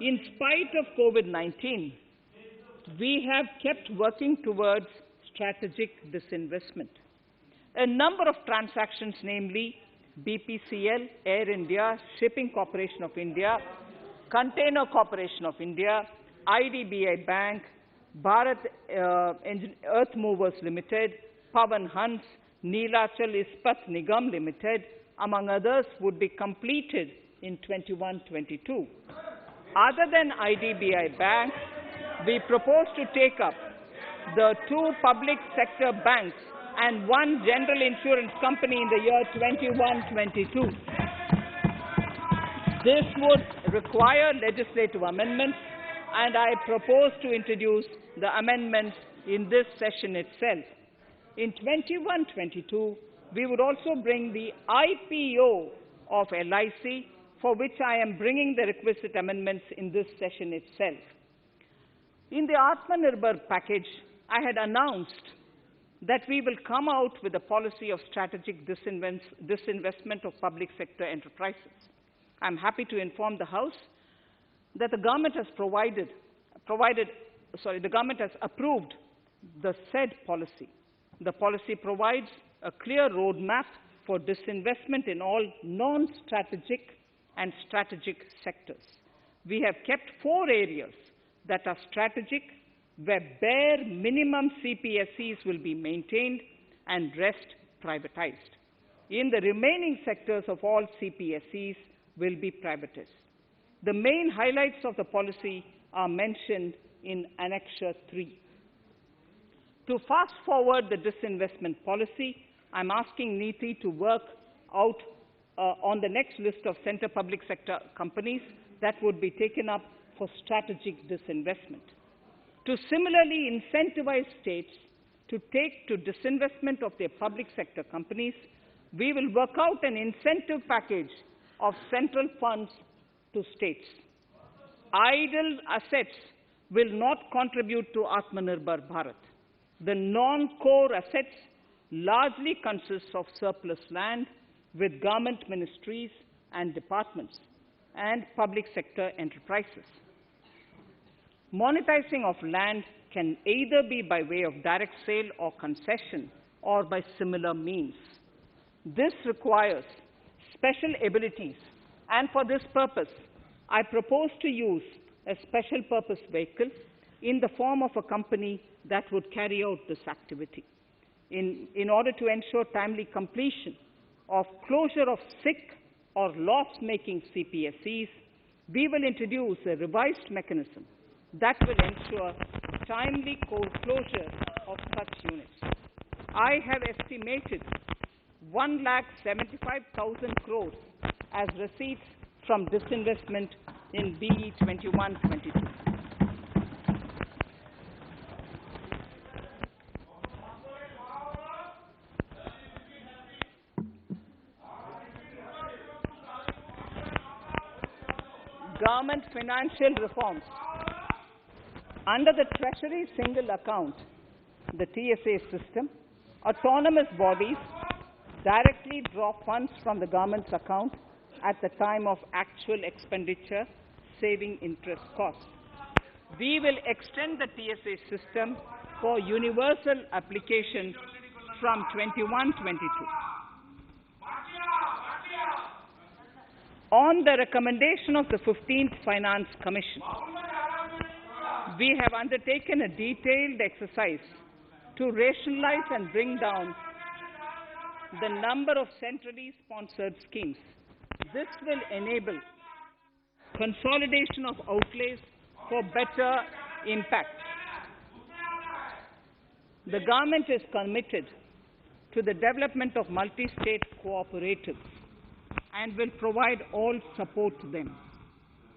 In spite of COVID-19, we have kept working towards strategic disinvestment. A number of transactions, namely BPCL, Air India, Shipping Corporation of India, Container Corporation of India, IDBI Bank, Bharat Earth Movers Limited, Pawan Hans, Neelachal Ispat Nigam Limited, among others, would be completed in 21-22. Other than IDBI Bank, we propose to take up the 2 public sector banks and 1 general insurance company in the year 21-22. This would require legislative amendments, and I propose to introduce the amendments in this session itself. In 21-22, we would also bring the IPO of LIC, for which I am bringing the requisite amendments in this session itself. In the Atmanirbhar package, I had announced that we will come out with a policy of strategic disinvestment of public sector enterprises. I'm happy to inform the House that the government has the government has approved the said policy. The policy provides a clear roadmap for disinvestment in all non-strategic and strategic sectors. We have kept 4 areas that are strategic, where bare minimum CPSEs will be maintained and rest privatized. In the remaining sectors of all CPSEs will be privatized. The main highlights of the policy are mentioned in Annexure 3. To fast forward the disinvestment policy, I'm asking NITI to work out on the next list of center public sector companies that would be taken up for strategic disinvestment. To similarly incentivize states to take to disinvestment of their public sector companies, we will work out an incentive package of central funds to states. Idle assets will not contribute to Atmanirbhar Bharat. The non-core assets largely consist of surplus land with government ministries and departments and public sector enterprises. Monetizing of land can either be by way of direct sale or concession, or by similar means. This requires special abilities, and for this purpose, I propose to use a special purpose vehicle in the form of a company that would carry out this activity. In order to ensure timely completion of closure of sick or loss-making CPSEs, we will introduce a revised mechanism that will ensure timely closure of such units. I have estimated 1,75,000 crores as receipts from disinvestment in BE 21-22. Government financial reforms. Under the Treasury Single Account, the TSA system, autonomous bodies directly draw funds from the government's account at the time of actual expenditure, saving interest costs. We will extend the TSA system for universal application from 21-22. On the recommendation of the 15th Finance Commission, we have undertaken a detailed exercise to rationalize and bring down the number of centrally sponsored schemes. This will enable consolidation of outlays for better impact. The government is committed to the development of multi-state cooperatives and will provide all support to them.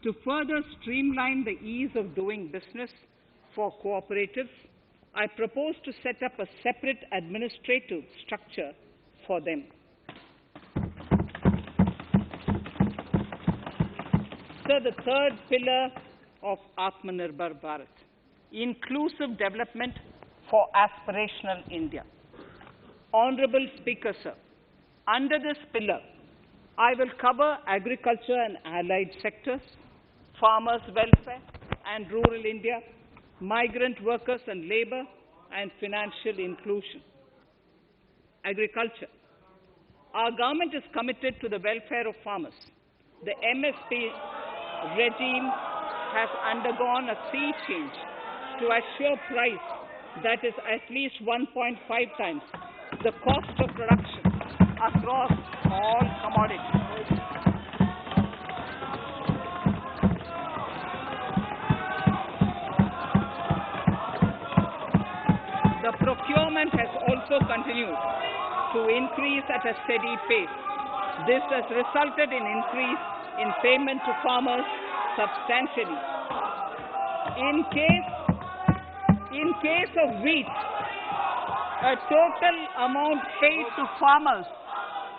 to further streamline the ease of doing business for cooperatives, I propose to set up a separate administrative structure for them. So the third pillar of Atmanirbhar Bharat, inclusive development for aspirational India. Honorable Speaker, sir, under this pillar, I will cover agriculture and allied sectors, farmers' welfare and rural India, migrant workers and labor, and financial inclusion. Agriculture. Our government is committed to the welfare of farmers. The MSP regime has undergone a sea change to assure price that is at least 1.5 times the cost of production across all commodities. The procurement has also continued to increase at a steady pace. This has resulted in increase in payment to farmers substantially. In case of wheat, a total amount paid to farmers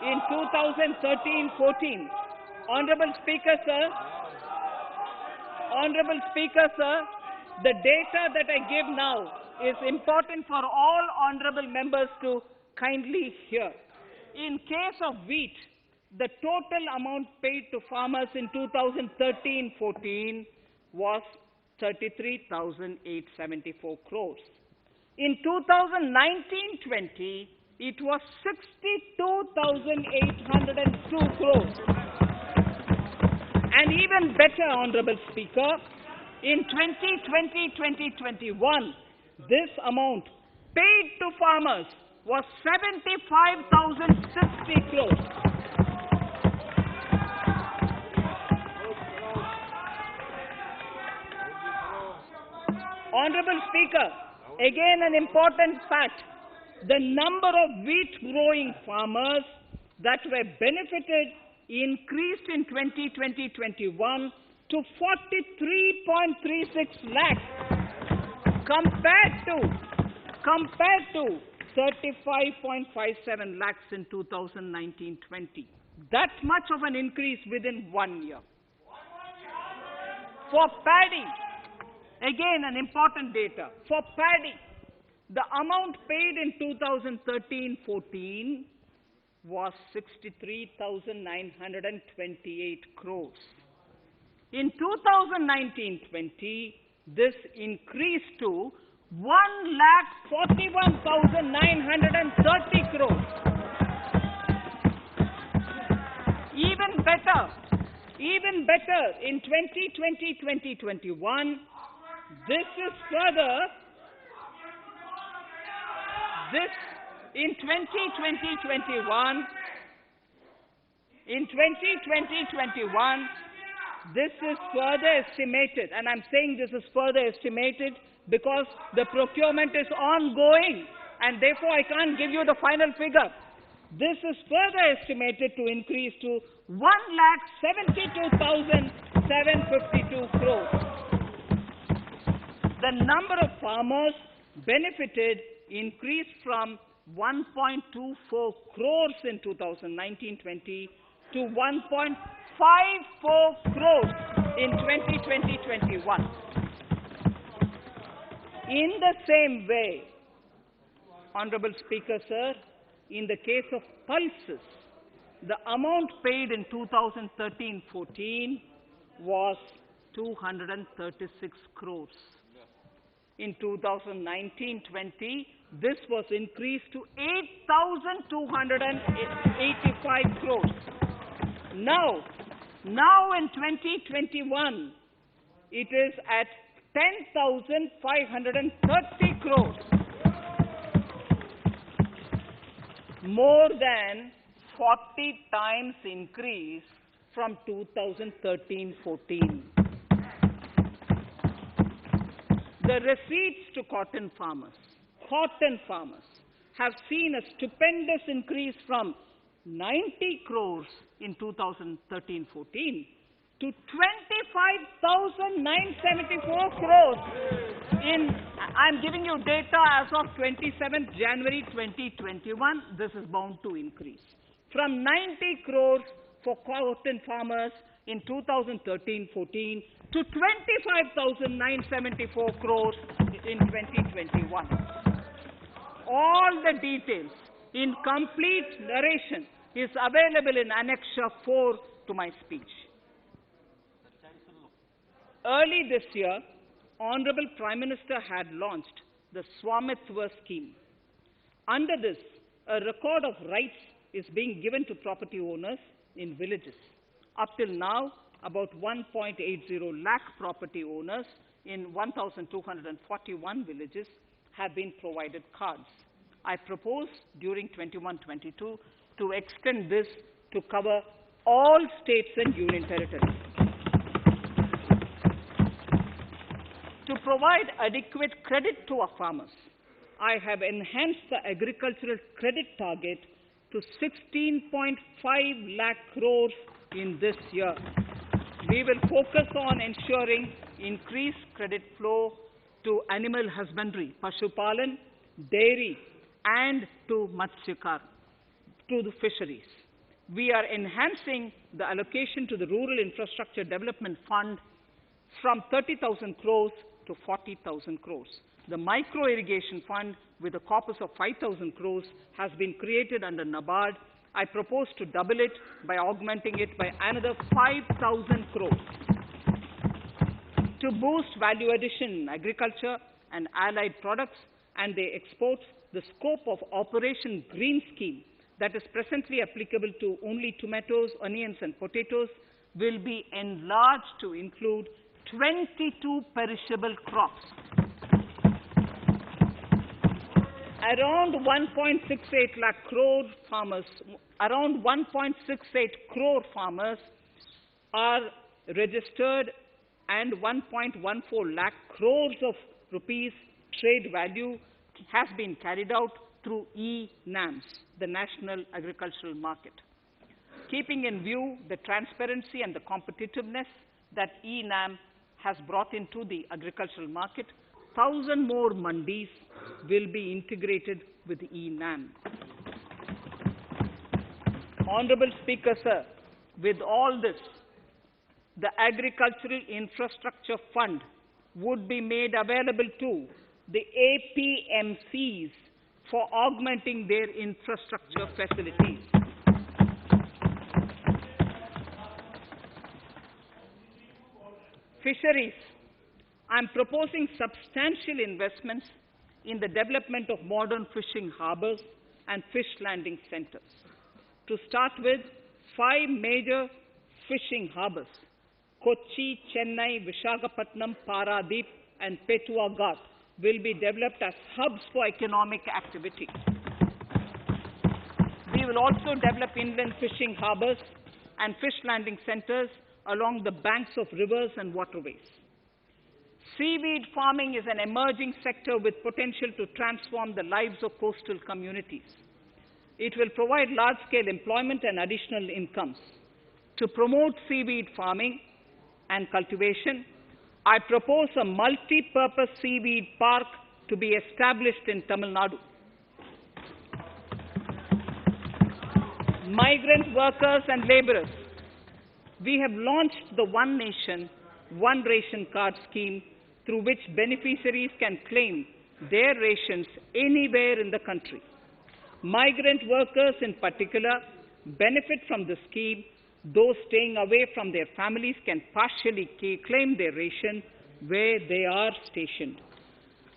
in 2013-14. Honorable Speaker, sir, the data that I give now is important for all honorable members to kindly hear. In case of wheat, the total amount paid to farmers in 2013-14 was 33,874 crores. In 2019-20, it was 62,802 crores. And even better, Honorable Speaker, in 2020-2021, this amount paid to farmers was 75,060 crores. Honorable Speaker, again an important fact, the number of wheat-growing farmers that were benefited increased in 2020-21 to 43.36 lakhs compared to 35.57 lakhs in 2019-20. That much of an increase within 1 year. For paddy, again, an important data. For paddy, the amount paid in 2013-14 was 63,928 crores. In 2019-20, this increased to 1,41,930 crores. Even better, in 2020-2021, in 2020-21, this is further estimated, and I'm saying this is further estimated because the procurement is ongoing, and therefore I can't give you the final figure. This is further estimated to increase to 1,72,752 crores. The number of farmers benefited increased from 1.24 crores in 2019-20 to 1.54 crores in 2020-21. In the same way, Honorable Speaker, sir, in the case of pulses, the amount paid in 2013-14 was 236 crores. In 2019-20, this was increased to 8,285 crores. Now in 2021, it is at 10,530 crores. More than 40 times increase from 2013-14. The receipts to cotton farmers have seen a stupendous increase from 90 crores in 2013-14 to 25,974 crores I'm giving you data as of 27th January 2021. This is bound to increase. From 90 crores for cotton farmers in 2013-14 to 25,974 crores in 2021. All the details in complete narration is available in Annexure 4 to my speech. Early this year, Honorable Prime Minister had launched the Swamitwa scheme. Under this, a record of rights is being given to property owners in villages. Up till now, about 1.80 lakh property owners in 1,241 villages have been provided cards. I propose during 21-22 to extend this to cover all states and union territories. To provide adequate credit to our farmers, I have enhanced the agricultural credit target to 16.5 lakh crores in this year. We will focus on ensuring increased credit flow to animal husbandry, Pashupalan, dairy, and to Matsyakar, to the fisheries. We are enhancing the allocation to the Rural Infrastructure Development Fund from 30,000 crores to 40,000 crores. The Micro Irrigation Fund, with a corpus of 5,000 crores, has been created under NABARD. I propose to double it by augmenting it by another 5,000 crores. To boost value addition in agriculture and allied products and their exports, the scope of Operation Green Scheme, that is presently applicable to only tomatoes, onions, and potatoes, will be enlarged to include 22 perishable crops. Around 1.68 lakh crore farmers, around 1.68 crore farmers are registered, and 1.14 lakh crores of rupees trade value has been carried out through e-NAMs, the National Agricultural Market. Keeping in view the transparency and the competitiveness that e-NAM has brought into the agricultural market, 1,000 more mandis will be integrated with e-NAM. Honorable Speaker, sir, with all this, the Agricultural Infrastructure Fund would be made available to the APMCs for augmenting their infrastructure facilities. Fisheries. I am proposing substantial investments in the development of modern fishing harbors and fish landing centers. To start with, 5 major fishing harbors, Kochi, Chennai, Visakhapatnam, Paradip, and Petua Ghat, will be developed as hubs for economic activity. We will also develop inland fishing harbors and fish landing centers along the banks of rivers and waterways. Seaweed farming is an emerging sector with potential to transform the lives of coastal communities. It will provide large-scale employment and additional incomes. To promote seaweed farming and cultivation, I propose a multi-purpose seaweed park to be established in Tamil Nadu. Migrant workers and laborers. We have launched the One Nation, One Ration card scheme, through which beneficiaries can claim their rations anywhere in the country. Migrant workers in particular benefit from the scheme. Those staying away from their families can partially claim their ration where they are stationed,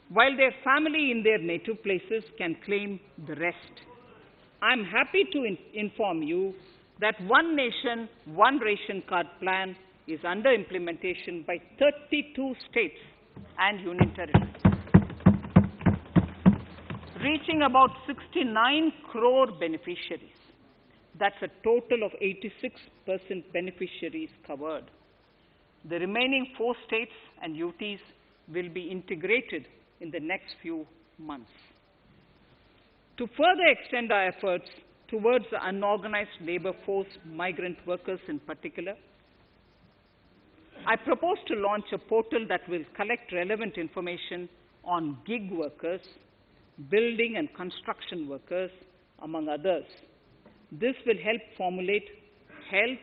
while their family in their native places can claim the rest. I am happy to inform you that One Nation, One Ration card plan is under implementation by 32 states and union territories, reaching about 69 crore beneficiaries. That's a total of 86% beneficiaries covered. The remaining 4 states and UTs will be integrated in the next few months. To further extend our efforts towards the unorganized labor force, migrant workers in particular, I propose to launch a portal that will collect relevant information on gig workers, building and construction workers, among others. This will help formulate health,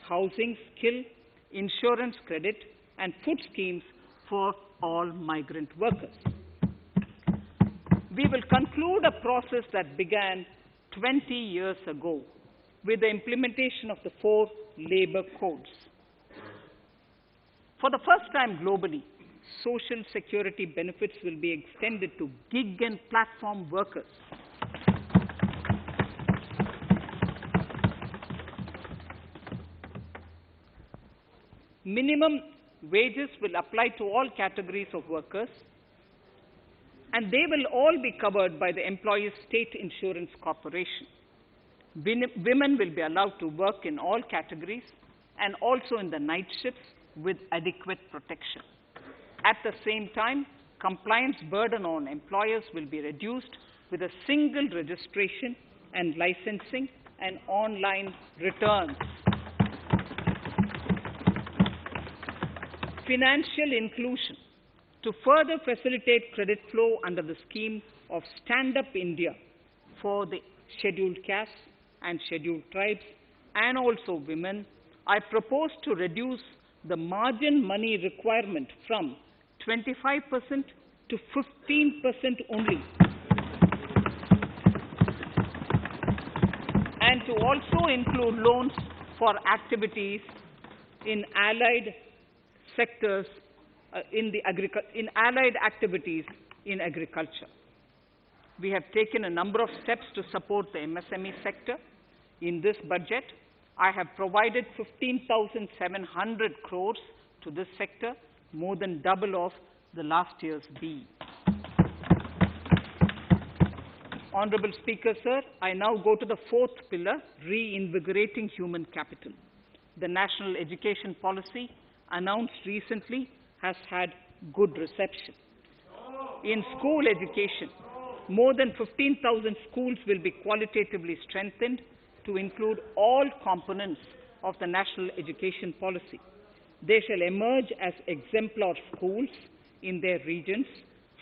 housing, skill, insurance credit, and food schemes for all migrant workers. We will conclude a process that began 20 years ago with the implementation of the 4 labor codes. For the first time globally, social security benefits will be extended to gig and platform workers. Minimum wages will apply to all categories of workers, and they will all be covered by the Employees State Insurance Corporation. Women will be allowed to work in all categories and also in the night shifts with adequate protection. At the same time, compliance burden on employers will be reduced with a single registration and licensing and online returns. Financial inclusion. To further facilitate credit flow under the scheme of Stand Up India for the scheduled castes and scheduled tribes and also women, I propose to reduce the margin money requirement from 25% to 15% only, and to also include loans for activities in allied sectors in allied activities in agriculture. We have taken a number of steps to support the MSME sector. In this budget, I have provided 15,700 crores to this sector, more than double of the last year's B. Honorable Speaker, sir, I now go to the 4th pillar, reinvigorating human capital. The national education policy announced recently has had good reception. In school education, more than 15,000 schools will be qualitatively strengthened to include all components of the national education policy. They shall emerge as exemplar schools in their regions,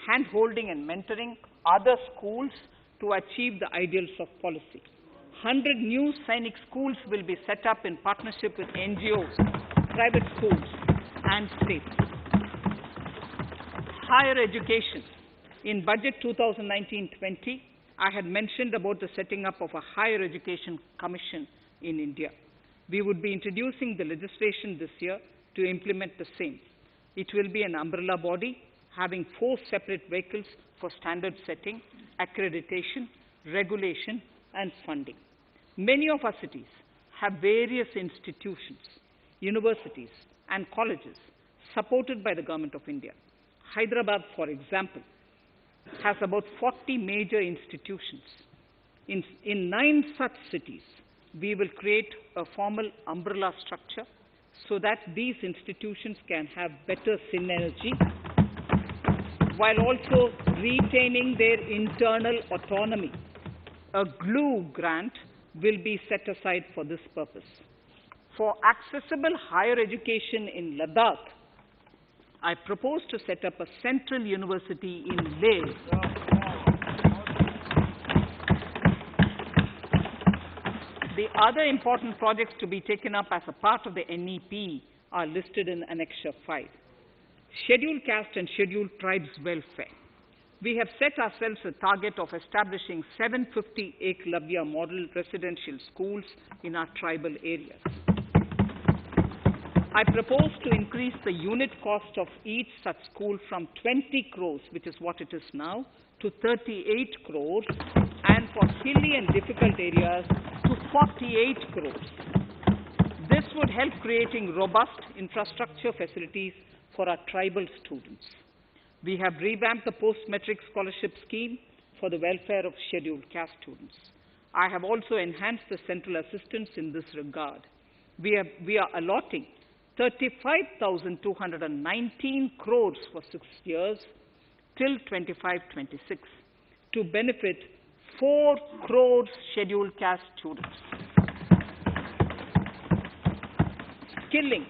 hand-holding and mentoring other schools to achieve the ideals of policy. 100 new Sainik schools will be set up in partnership with NGOs, private schools, and states. Higher education. In Budget 2019-20, I had mentioned about the setting up of a higher education commission in India. We would be introducing the legislation this year to implement the same. It will be an umbrella body having 4 separate vehicles for standard setting, accreditation, regulation, and funding. Many of our cities have various institutions, universities, and colleges supported by the Government of India. Hyderabad, for example, has about 40 major institutions. In 9 such cities, we will create a formal umbrella structure so that these institutions can have better synergy while also retaining their internal autonomy. A glue grant will be set aside for this purpose. For accessible higher education in Ladakh, I propose to set up a central university in Leh. The other important projects to be taken up as a part of the NEP are listed in Annexure 5. Scheduled caste and scheduled tribes welfare. We have set ourselves a target of establishing 750 Eklavya model residential schools in our tribal areas. I propose to increase the unit cost of each such school from 20 crores, which is what it is now, to 38 crores, and for hilly and difficult areas to 48 crores. This would help creating robust infrastructure facilities for our tribal students. We have revamped the post-metric scholarship scheme for the welfare of scheduled caste students. I have also enhanced the central assistance in this regard. We are allotting 35,219 crores for 6 years till 25-26 to benefit 4 crores scheduled caste students. Skilling.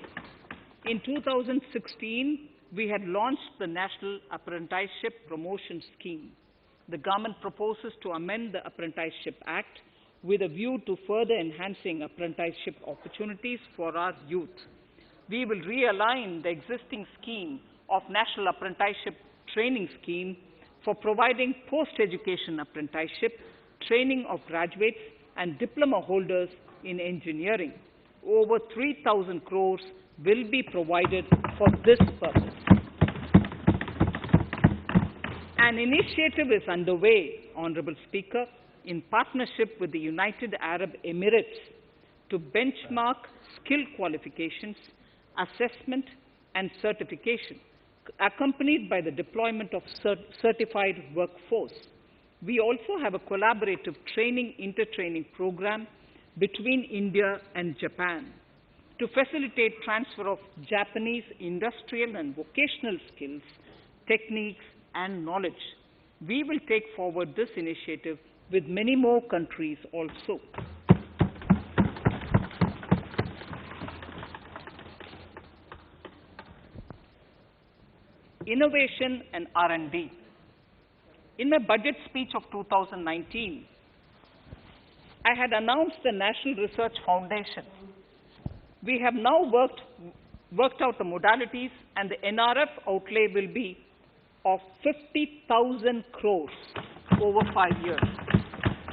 In 2016, we had launched the National Apprenticeship Promotion Scheme. The government proposes to amend the Apprenticeship Act with a view to further enhancing apprenticeship opportunities for our youth. We will realign the existing scheme of National Apprenticeship Training Scheme for providing post-education apprenticeship training of graduates and diploma holders in engineering. Over 3,000 crores will be provided for this purpose. An initiative is underway, Honorable Speaker, in partnership with the United Arab Emirates to benchmark skill qualifications, assessment and certification, accompanied by the deployment of certified workforce. We also have a collaborative intertraining program between India and Japan to facilitate transfer of Japanese industrial and vocational skills, techniques, and knowledge. We will take forward this initiative with many more countries also. Innovation and R&D. In my budget speech of 2019, I had announced the National Research Foundation. We have now worked out the modalities, and the NRF outlay will be of 50,000 crores over 5 years.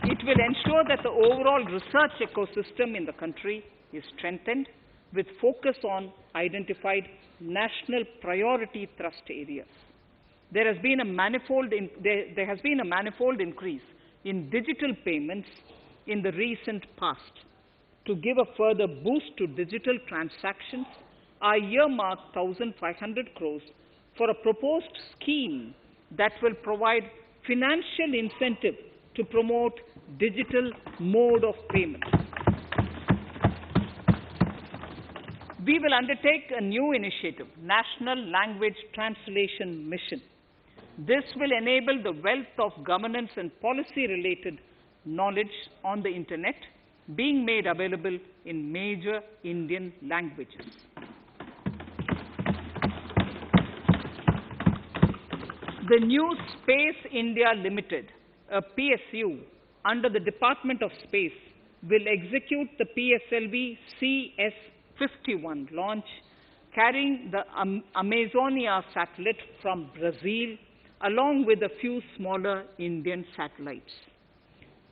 It will ensure that the overall research ecosystem in the country is strengthened with focus on identified national priority thrust areas. There has been a manifold increase in digital payments in the recent past. To give a further boost to digital transactions, I earmarked 1,500 crores for a proposed scheme that will provide financial incentive to promote digital mode of payment. We will undertake a new initiative, National Language Translation Mission. This will enable the wealth of governance and policy-related knowledge on the Internet being made available in major Indian languages. The new Space India Limited, a PSU, under the Department of Space, will execute the PSLV CS-51 launch, carrying the Amazonia satellite from Brazil, along with a few smaller Indian satellites.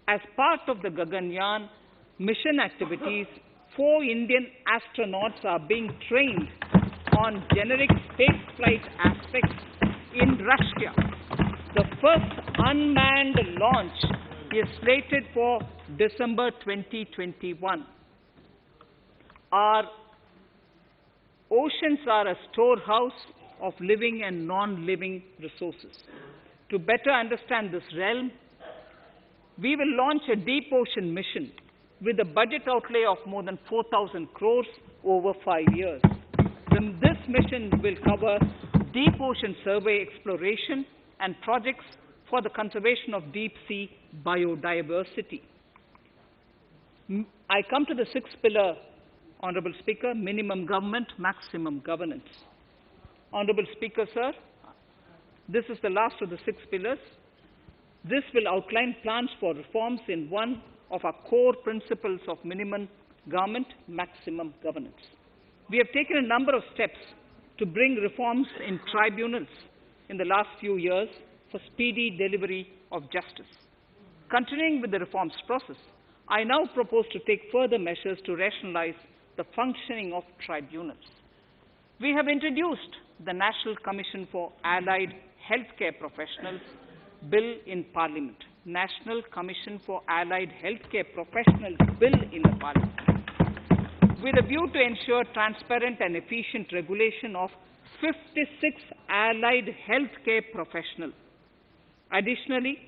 As part of the Gaganyaan mission activities, 4 Indian astronauts are being trained on generic spaceflight aspects in Russia. The first unmanned launch is slated for December 2021. Our oceans are a storehouse of living and non-living resources. To better understand this realm, we will launch a deep ocean mission with a budget outlay of more than 4,000 crores over 5 years. This mission will cover deep ocean survey exploration and projects for the conservation of deep sea biodiversity. I come to the 6th pillar, Honorable Speaker, minimum government, maximum governance. Honorable Speaker, sir, this is the last of the 6 pillars. This will outline plans for reforms in one of our core principles of minimum government, maximum governance. We have taken a number of steps to bring reforms in tribunals in the last few years for speedy delivery of justice. Continuing with the reforms process, I now propose to take further measures to rationalize the functioning of tribunals. We have introduced the National Commission for Allied Healthcare Professionals Bill in Parliament. National Commission for Allied Healthcare Professionals Bill in the Parliament, with a view to ensure transparent and efficient regulation of 56 allied healthcare professionals. Additionally,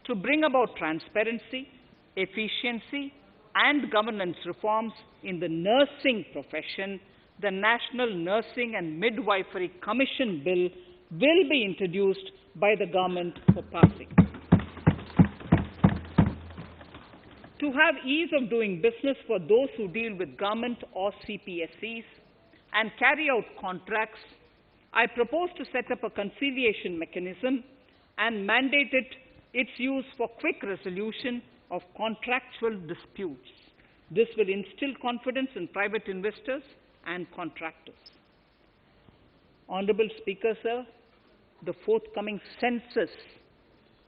to bring about transparency, efficiency, and governance reforms in the nursing profession, the National Nursing and Midwifery Commission Bill will be introduced by the government for passing. To have ease of doing business for those who deal with government or CPSEs, and carry out contracts, I propose to set up a conciliation mechanism and mandate its use for quick resolution of contractual disputes. This will instill confidence in private investors and contractors. Honorable Speaker, sir, the forthcoming census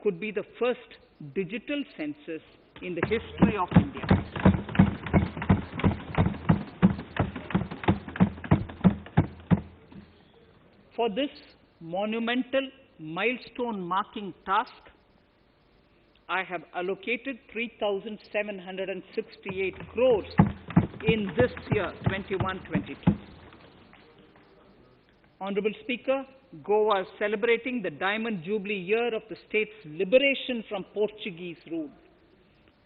could be the first digital census in the history of India. For this monumental milestone-marking task, I have allocated 3,768 crores in this year, 21-22. Honorable Speaker, Goa is celebrating the Diamond Jubilee year of the state's liberation from Portuguese rule.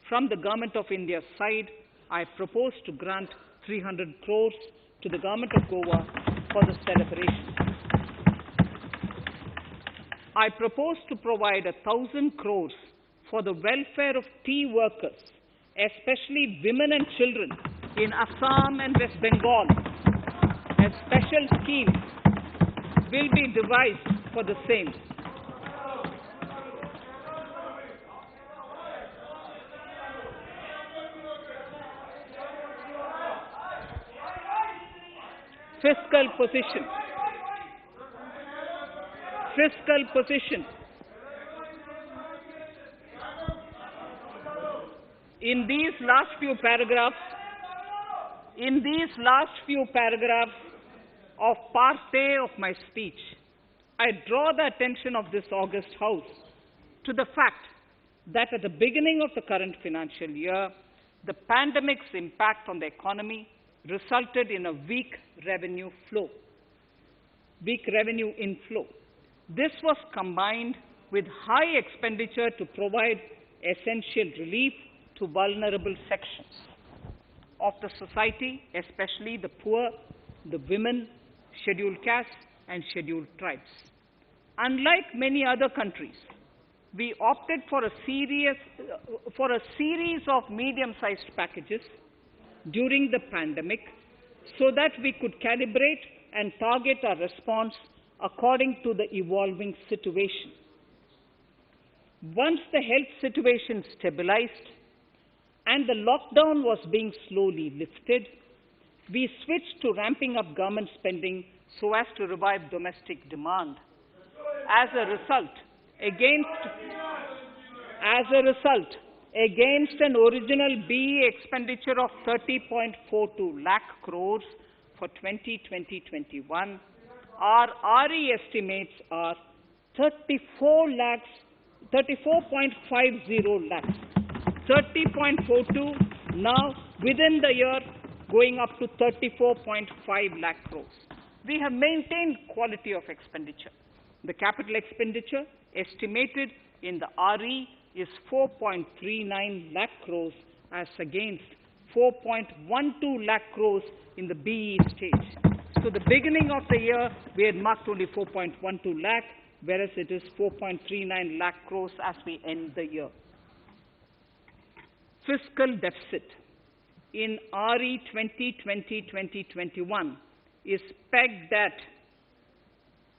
From the Government of India's side, I propose to grant 300 crores to the Government of Goa for the celebration. I propose to provide 1,000 crores for the welfare of tea workers, especially women and children in Assam and West Bengal. A special scheme will be devised for the same. Fiscal position. Fiscal position. In these last few paragraphs of part A of my speech, I draw the attention of this august House to the fact that at the beginning of the current financial year, the pandemic's impact on the economy resulted in a weak revenue inflow. This was combined with high expenditure to provide essential relief to vulnerable sections of the society, especially the poor, the women, scheduled castes, and scheduled tribes. Unlike many other countries, we opted for a series of medium-sized packages during the pandemic so that we could calibrate and target our response according to the evolving situation. Once the health situation stabilized and the lockdown was being slowly lifted, we switched to ramping up government spending so as to revive domestic demand. As a result, against an original BE expenditure of 30.42 lakh crores for 2020-21, our RE estimates are 34.50 lakhs. 30.42 now within the year going up to 34.5 lakh crores. We have maintained quality of expenditure. The capital expenditure estimated in the RE is 4.39 lakh crores as against 4.12 lakh crores in the BE stage. So the beginning of the year, we had marked only 4.12 lakh, whereas it is 4.39 lakh crores as we end the year. Fiscal deficit in RE 2020-2021 is pegged at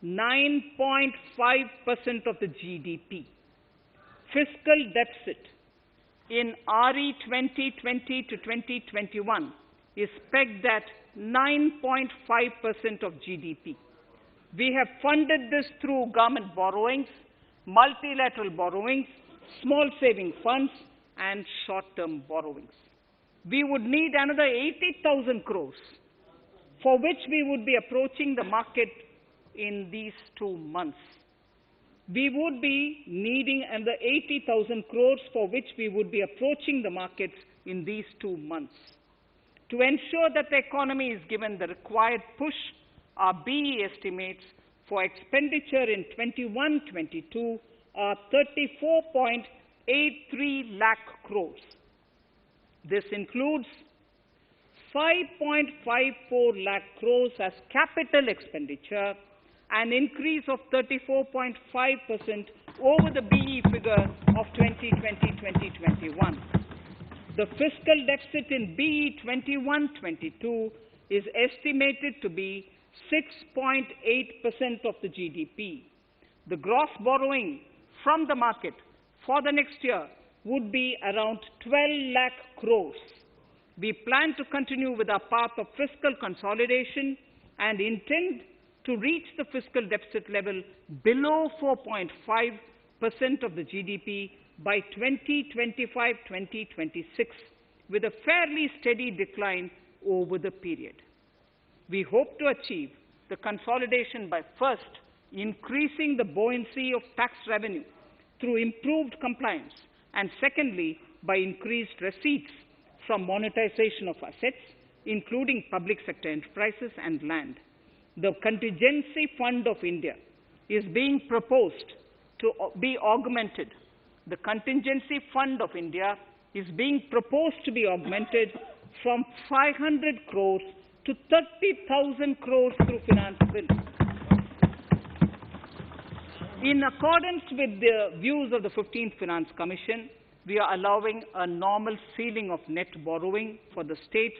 9.5% of the GDP. Fiscal deficit in RE 2020-2021 is pegged at 9.5% of GDP. We have funded this through government borrowings, multilateral borrowings, small saving funds, and short-term borrowings. We would need another 80,000 crores, for which we would be approaching the market in these 2 months. We would be needing another 80,000 crores, for which we would be approaching the markets in these 2 months. To ensure that the economy is given the required push, our BE estimates for expenditure in 21-22 are 34.83 lakh crores. This includes 5.54 lakh crores as capital expenditure, an increase of 34.5% over the BE figure of 2020-2021. The fiscal deficit in BE 21-22 is estimated to be 6.8% of the GDP. The gross borrowing from the market for the next year would be around 12 lakh crores. We plan to continue with our path of fiscal consolidation and intend to reach the fiscal deficit level below 4.5% of the GDP by 2025-2026, with a fairly steady decline over the period. We hope to achieve the consolidation by first increasing the buoyancy of tax revenue through improved compliance, and secondly, by increased receipts from monetization of assets, including public sector enterprises and land. The Contingency Fund of India is being proposed to be augmented. The Contingency Fund of India is being proposed to be augmented from 500 crores to 30,000 crores through finance bill. In accordance with the views of the 15th Finance Commission, we are allowing a normal ceiling of net borrowing for the states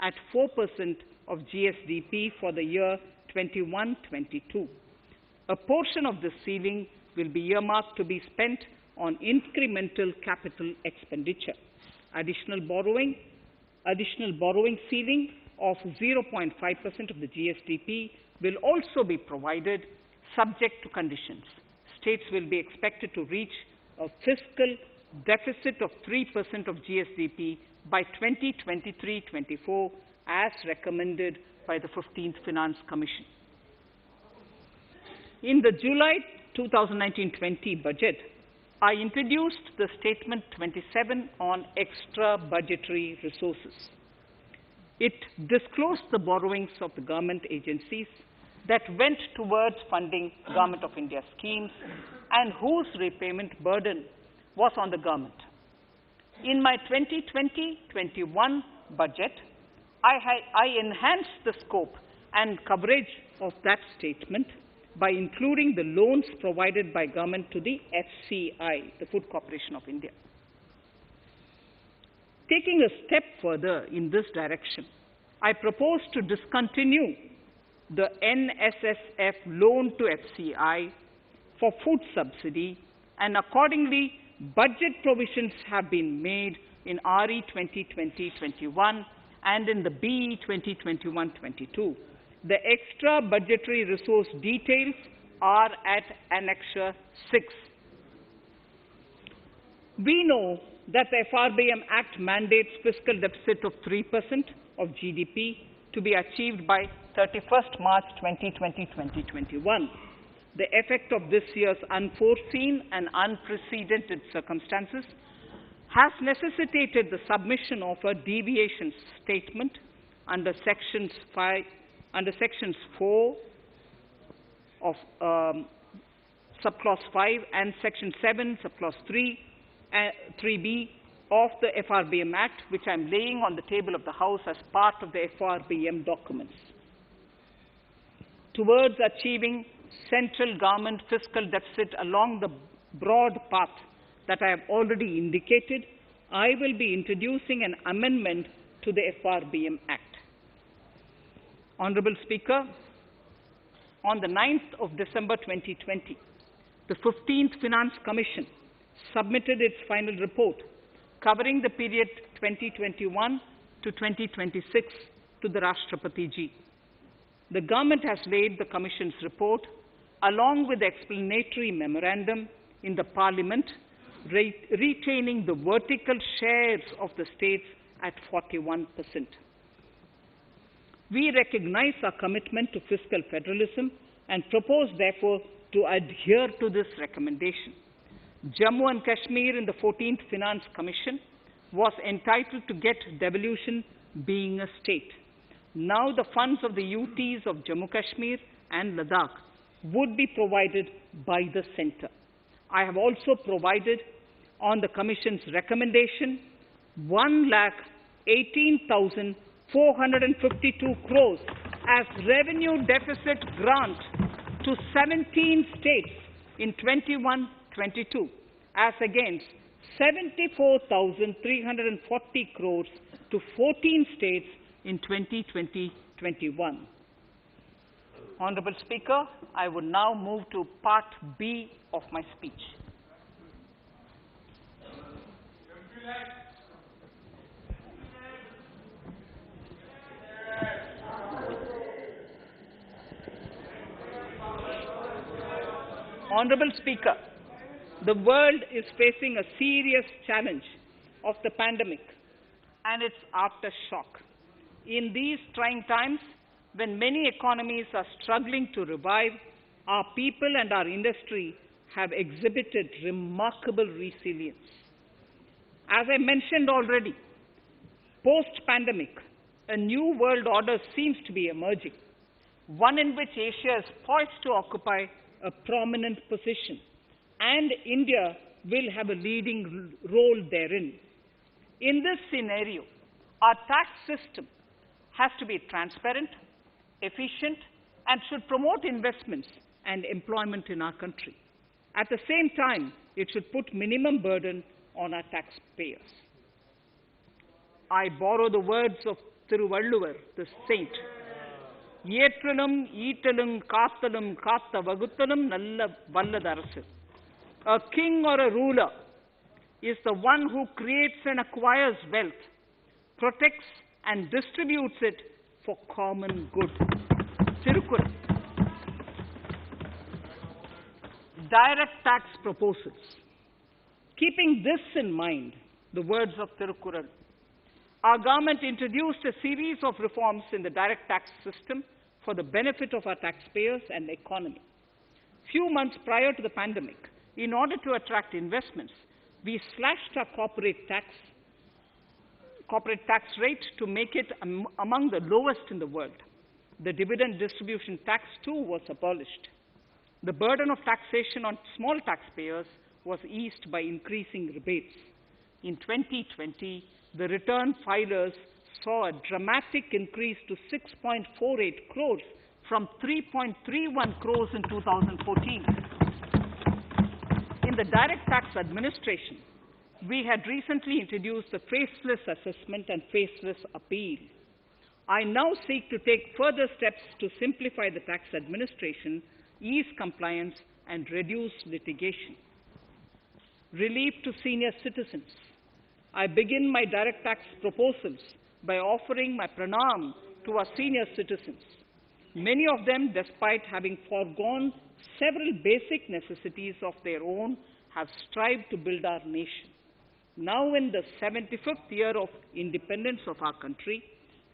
at 4% of GSDP for the year 21-22. A portion of this ceiling will be earmarked to be spent on incremental capital expenditure. Additional borrowing ceiling of 0.5% of the GSDP will also be provided, subject to conditions. States will be expected to reach a fiscal deficit of 3% of GSDP by 2023-24, as recommended by the 15th Finance Commission. In the July 2019-20 budget, I introduced the Statement 27 on extra budgetary resources. It disclosed the borrowings of the government agencies that went towards funding Government of India schemes and whose repayment burden was on the government. In my 2020-21 budget, I enhanced the scope and coverage of that statement by including the loans provided by government to the FCI, the Food Corporation of India. Taking a step further in this direction, I propose to discontinue the NSSF loan to FCI for food subsidy, and accordingly, budget provisions have been made in RE 2020-21 and in the BE 2021-22. The extra budgetary resource details are at Annexure 6. We know that the FRBM Act mandates fiscal deficit of 3% of GDP to be achieved by 31st March 2020-2021. The effect of this year's unforeseen and unprecedented circumstances has necessitated the submission of a deviation statement under Sections 4 of Subclause 5 and Section 7, Subclause 3b of the FRBM Act, which I am laying on the table of the House as part of the FRBM documents. Towards achieving central government fiscal deficit along the broad path that I have already indicated, I will be introducing an amendment to the FRBM Act. Honorable Speaker, on the 9th of December 2020, the 15th Finance Commission submitted its final report covering the period 2021 to 2026 to the Rashtrapati Ji. The government has laid the Commission's report along with the explanatory memorandum in the Parliament, retaining the vertical shares of the states at 41%. We recognize our commitment to fiscal federalism and propose, therefore, to adhere to this recommendation. Jammu and Kashmir in the 14th Finance Commission was entitled to get devolution being a state. Now the funds of the UTs of Jammu Kashmir and Ladakh would be provided by the centre. I have also provided, on the Commission's recommendation, 1,18,452 crores as revenue deficit grant to 17 states in 21-22, as against 74,340 crores to 14 states in 2020-21. 2021. Honorable Speaker, I would now move to Part B of my speech. Honorable Speaker, the world is facing a serious challenge of the pandemic and its aftershock. In these trying times, when many economies are struggling to revive, our people and our industry have exhibited remarkable resilience. As I mentioned already, post-pandemic, a new world order seems to be emerging, one in which Asia is poised to occupy a prominent position, and India will have a leading role therein. In this scenario, our tax system has to be transparent, efficient, and should promote investments and employment in our country. At the same time, it should put minimum burden on our taxpayers. I borrow the words of Thiruvalluvar, the saint. Yetralum, Eatalum, Kathalum, Katha Vaguthalum, Nalla Valladarasu. A king or a ruler is the one who creates and acquires wealth, protects and distributes it for common good. Tirukkural. Direct tax proposals. Keeping this in mind, the words of Tirukkural, our government introduced a series of reforms in the direct tax system for the benefit of our taxpayers and the economy. Few months prior to the pandemic, in order to attract investments, we slashed our corporate tax rate to make it among the lowest in the world. The dividend distribution tax too was abolished. The burden of taxation on small taxpayers was eased by increasing rebates. In 2020, the return filers saw a dramatic increase to 6.48 crores from 3.31 crores in 2014. In the direct tax administration, we had recently introduced the faceless assessment and faceless appeal. I now seek to take further steps to simplify the tax administration, ease compliance, and reduce litigation. Relief to senior citizens. I begin my direct tax proposals by offering my pranam to our senior citizens. Many of them, despite having foregone several basic necessities of their own, have strived to build our nation. Now in the 75th year of independence of our country,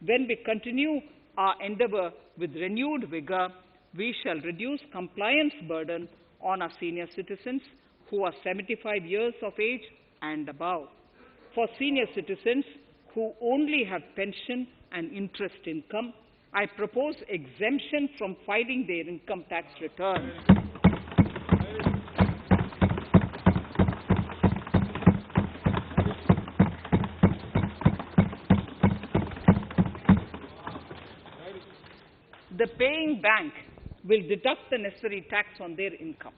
when we continue our endeavor with renewed vigor, we shall reduce compliance burden on our senior citizens who are 75 years of age and above. For senior citizens who only have pension and interest income, I propose exemption from filing their income tax returns. The paying bank will deduct the necessary tax on their income.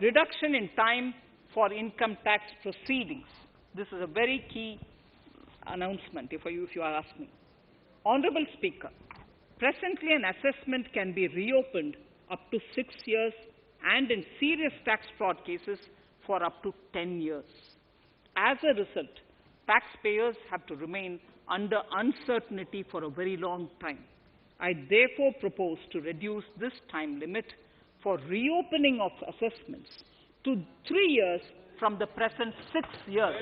Reduction in time for income tax proceedings. This is a very key announcement if you are asking. Honorable Speaker, presently an assessment can be reopened up to 6 years and in serious tax fraud cases for up to 10 years. As a result, taxpayers have to remain under uncertainty for a very long time. I therefore propose to reduce this time limit for reopening of assessments to 3 years from the present 6 years.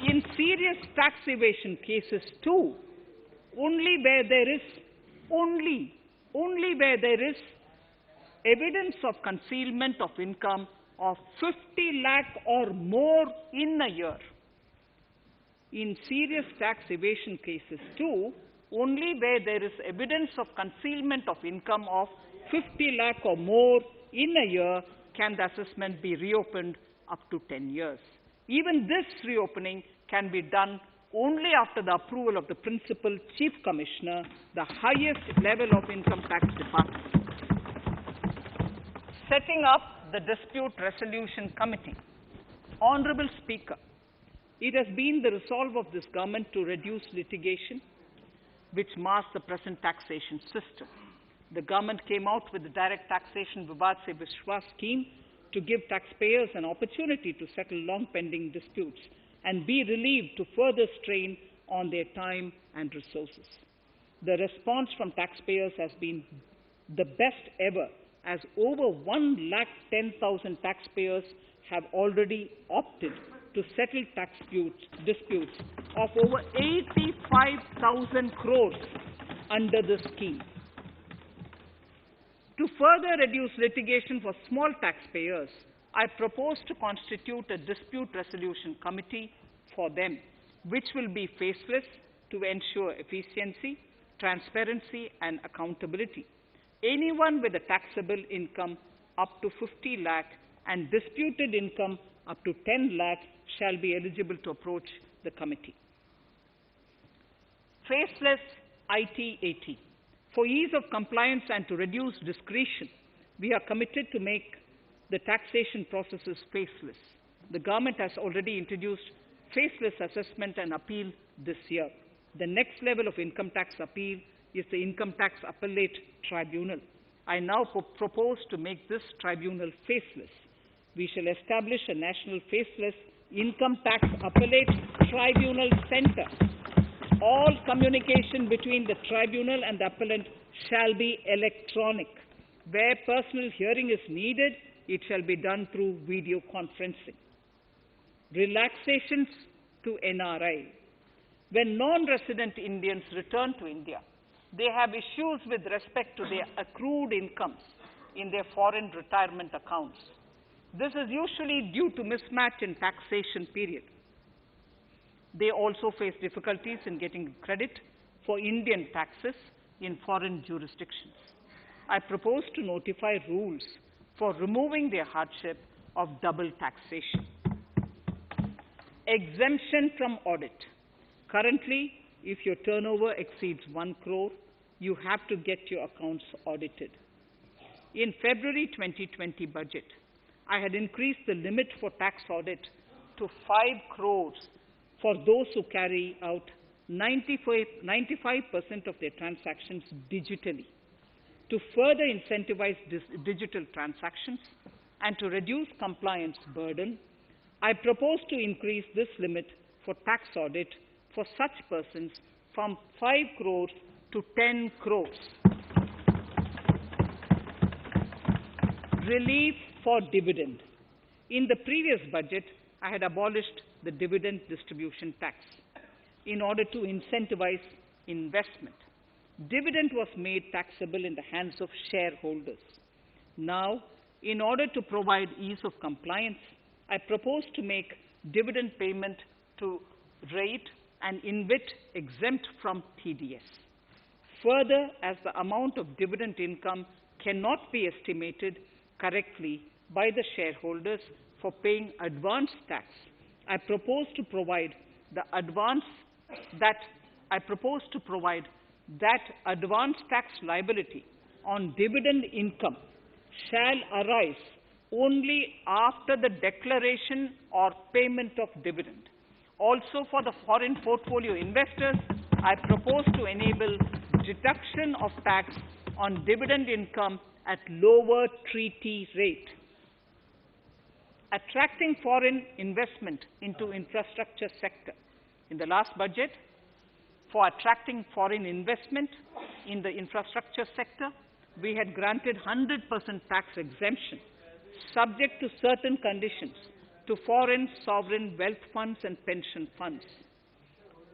In serious tax evasion cases too, only where there is evidence of concealment of income of 50 lakh or more in a year. In serious tax evasion cases too, only where there is evidence of concealment of income of 50 lakh or more in a year can the assessment be reopened up to 10 years. Even this reopening can be done only after the approval of the Principal Chief Commissioner, the highest level of Income Tax Department. Setting up the Dispute Resolution Committee. Honorable Speaker, It has been the resolve of this government to reduce litigation, which mars the present taxation system. The government came out with the Direct Taxation Vivad Se Vishwas scheme to give taxpayers an opportunity to settle long-pending disputes and be relieved to further strain on their time and resources. The response from taxpayers has been the best ever, as over 110,000 taxpayers have already opted to settle tax disputes of over 85,000 crores under the scheme. To further reduce litigation for small taxpayers, I propose to constitute a dispute resolution committee for them, which will be faceless to ensure efficiency, transparency and accountability. Anyone with a taxable income up to 50 lakh and disputed income up to 10 lakh shall be eligible to approach the committee. Faceless IT-AT. For ease of compliance and to reduce discretion, we are committed to make the taxation processes faceless. The government has already introduced faceless assessment and appeal this year. The next level of income tax appeal is the Income Tax Appellate Tribunal. I now propose to make this tribunal faceless. We shall establish a national faceless Income Tax Appellate Tribunal Center. All communication between the tribunal and the appellant shall be electronic. Where personal hearing is needed, it shall be done through video conferencing. Relaxations to NRI. When non-resident Indians return to India, they have issues with respect to their accrued incomes in their foreign retirement accounts. This is usually due to mismatch in taxation period. They also face difficulties in getting credit for Indian taxes in foreign jurisdictions. I propose to notify rules for removing their hardship of double taxation. Exemption from audit. Currently, if your turnover exceeds 1 crore, you have to get your accounts audited. In February 2020 budget, I had increased the limit for tax audit to 5 crores for those who carry out 95% of their transactions digitally. To further incentivize digital transactions and to reduce compliance burden, I propose to increase this limit for tax audit for such persons from 5 crores to 10 crores. Relief for dividend. In the previous budget, I had abolished the dividend distribution tax in order to incentivize investment. Dividend was made taxable in the hands of shareholders. Now, in order to provide ease of compliance, I propose to make dividend payment to rate and InvIT exempt from TDS. Further, as the amount of dividend income cannot be estimated correctly by the shareholders for paying advance tax, I propose to provide that advance tax liability on dividend income shall arise only after the declaration or payment of dividend. Also, for the foreign portfolio investors, I propose to enable deduction of tax on dividend income at lower treaty rate. Attracting foreign investment into infrastructure sector. In the last budget, for attracting foreign investment in the infrastructure sector, we had granted 100% tax exemption, subject to certain conditions, to foreign sovereign wealth funds and pension funds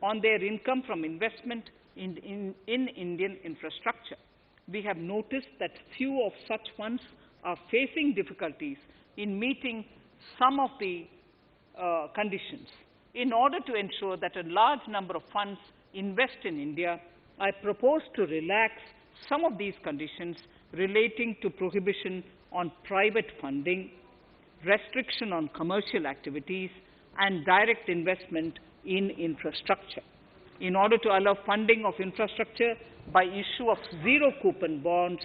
on their income from investment in Indian infrastructure. We have noticed that few of such funds are facing difficulties in meeting some of the conditions. In order to ensure that a large number of funds invest in India, I propose to relax some of these conditions relating to prohibition on private funding, restriction on commercial activities, and direct investment in infrastructure. In order to allow funding of infrastructure by issue of zero-coupon bonds,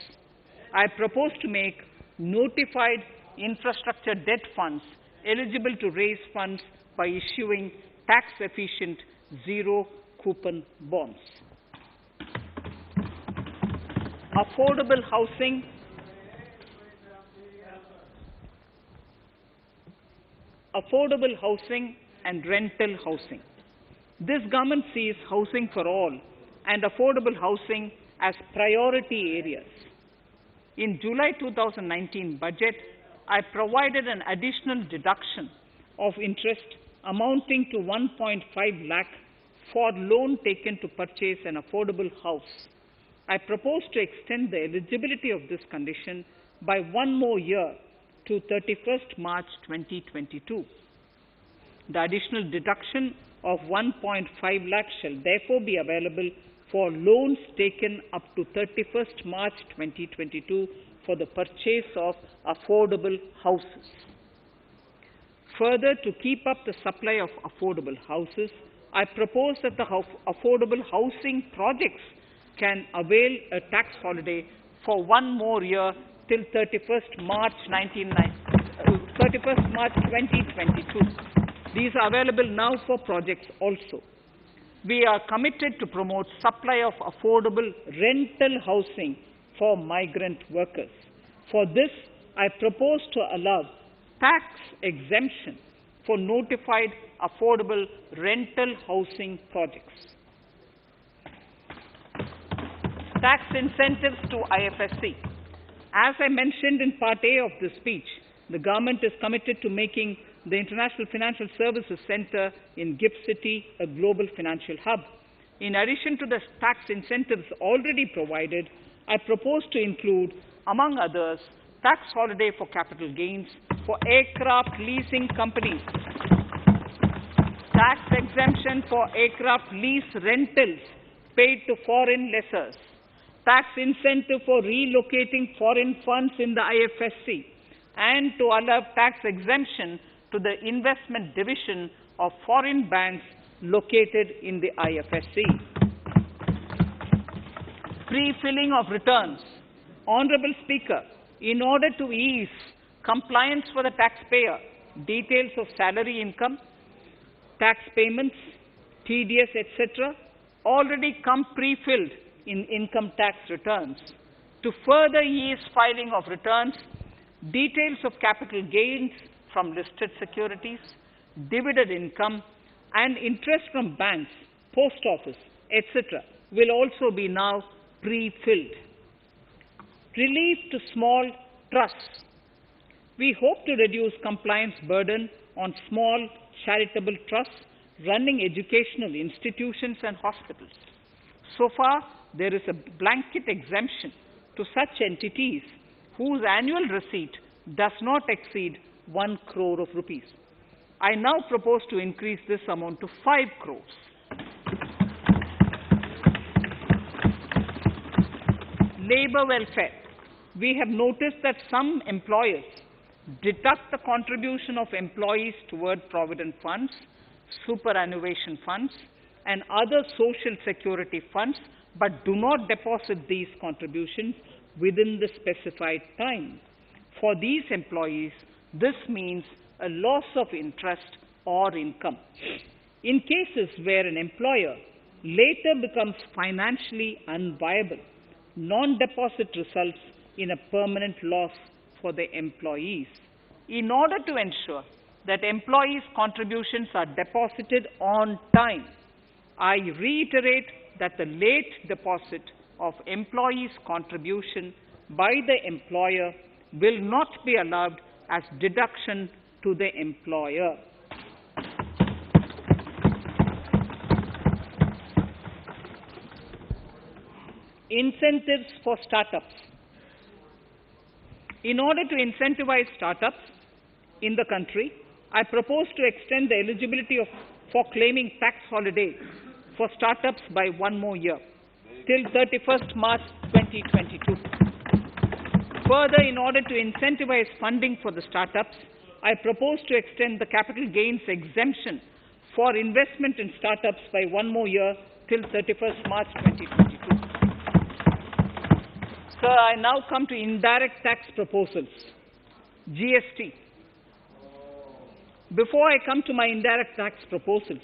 I propose to make notified infrastructure debt funds eligible to raise funds by issuing tax-efficient zero-coupon bonds. Affordable housing and rental housing. This government sees housing for all and affordable housing as priority areas. In July 2019 budget, I provided an additional deduction of interest amounting to 1.5 lakh for loan taken to purchase an affordable house. I propose to extend the eligibility of this condition by one more year to 31st March 2022. The additional deduction of 1.5 lakh shall therefore be available for loans taken up to 31st March 2022 for the purchase of affordable houses. Further, to keep up the supply of affordable houses, I propose that the affordable housing projects can avail a tax holiday for one more year till 31st March 2022. These are available now for projects also. We are committed to promote supply of affordable rental housing for migrant workers. For this, I propose to allow tax exemption for notified affordable rental housing projects. Tax incentives to Ifsc. As I mentioned in Part A of this speech, the government is committed to making the International Financial Services Center in GIFT City a global financial hub. In addition to the tax incentives already provided, I propose to include, among others, tax holiday for capital gains for aircraft leasing companies, tax exemption for aircraft lease rentals paid to foreign lessors, tax incentive for relocating foreign funds in the Ifsc, and to allow tax exemption to the investment division of foreign banks located in the Ifsc. Pre-filling of returns. Honorable Speaker, in order to ease compliance for the taxpayer, details of salary income, tax payments, TDS, etc., already come pre-filled in income tax returns. To further ease filing of returns, details of capital gains from listed securities, dividend income, and interest from banks, post office, etc., will also be now pre-filled. Relief to small trusts. We hope to reduce compliance burden on small charitable trusts running educational institutions and hospitals. So far, there is a blanket exemption to such entities whose annual receipt does not exceed 1 crore of rupees. I now propose to increase this amount to 5 crores. Labor welfare. We have noticed that some employers deduct the contribution of employees toward provident funds, superannuation funds, and other social security funds, but do not deposit these contributions within the specified time. For these employees, this means a loss of interest or income. In cases where an employer later becomes financially unviable, non-deposit results in a permanent loss for the employees. In order to ensure that employees' contributions are deposited on time, I reiterate that the late deposit of employees' contribution by the employer will not be allowed as deduction to the employer. Incentives for startups. In order to incentivize startups in the country, I propose to extend the eligibility for claiming tax holiday for startups by one more year, till 31st March 2022. Further, in order to incentivize funding for the startups, I propose to extend the capital gains exemption for investment in startups by one more year till 31st March 2022. Sir, I now come to indirect tax proposals, GST. Before I come to my indirect tax proposals,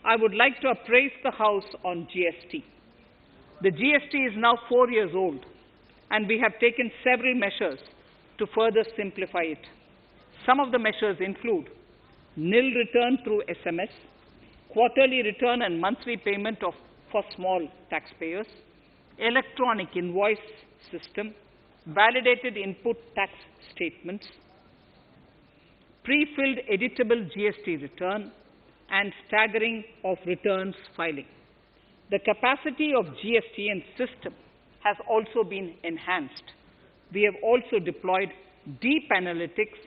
I would like to appraise the House on GST. The GST is now 4 years old, and we have taken several measures to further simplify it. Some of the measures include nil return through SMS, quarterly return and monthly payment for small taxpayers, electronic invoice system, validated input tax statements, pre-filled editable GST return, and staggering of returns filing. The capacity of GST and system has also been enhanced. We have also deployed deep analytics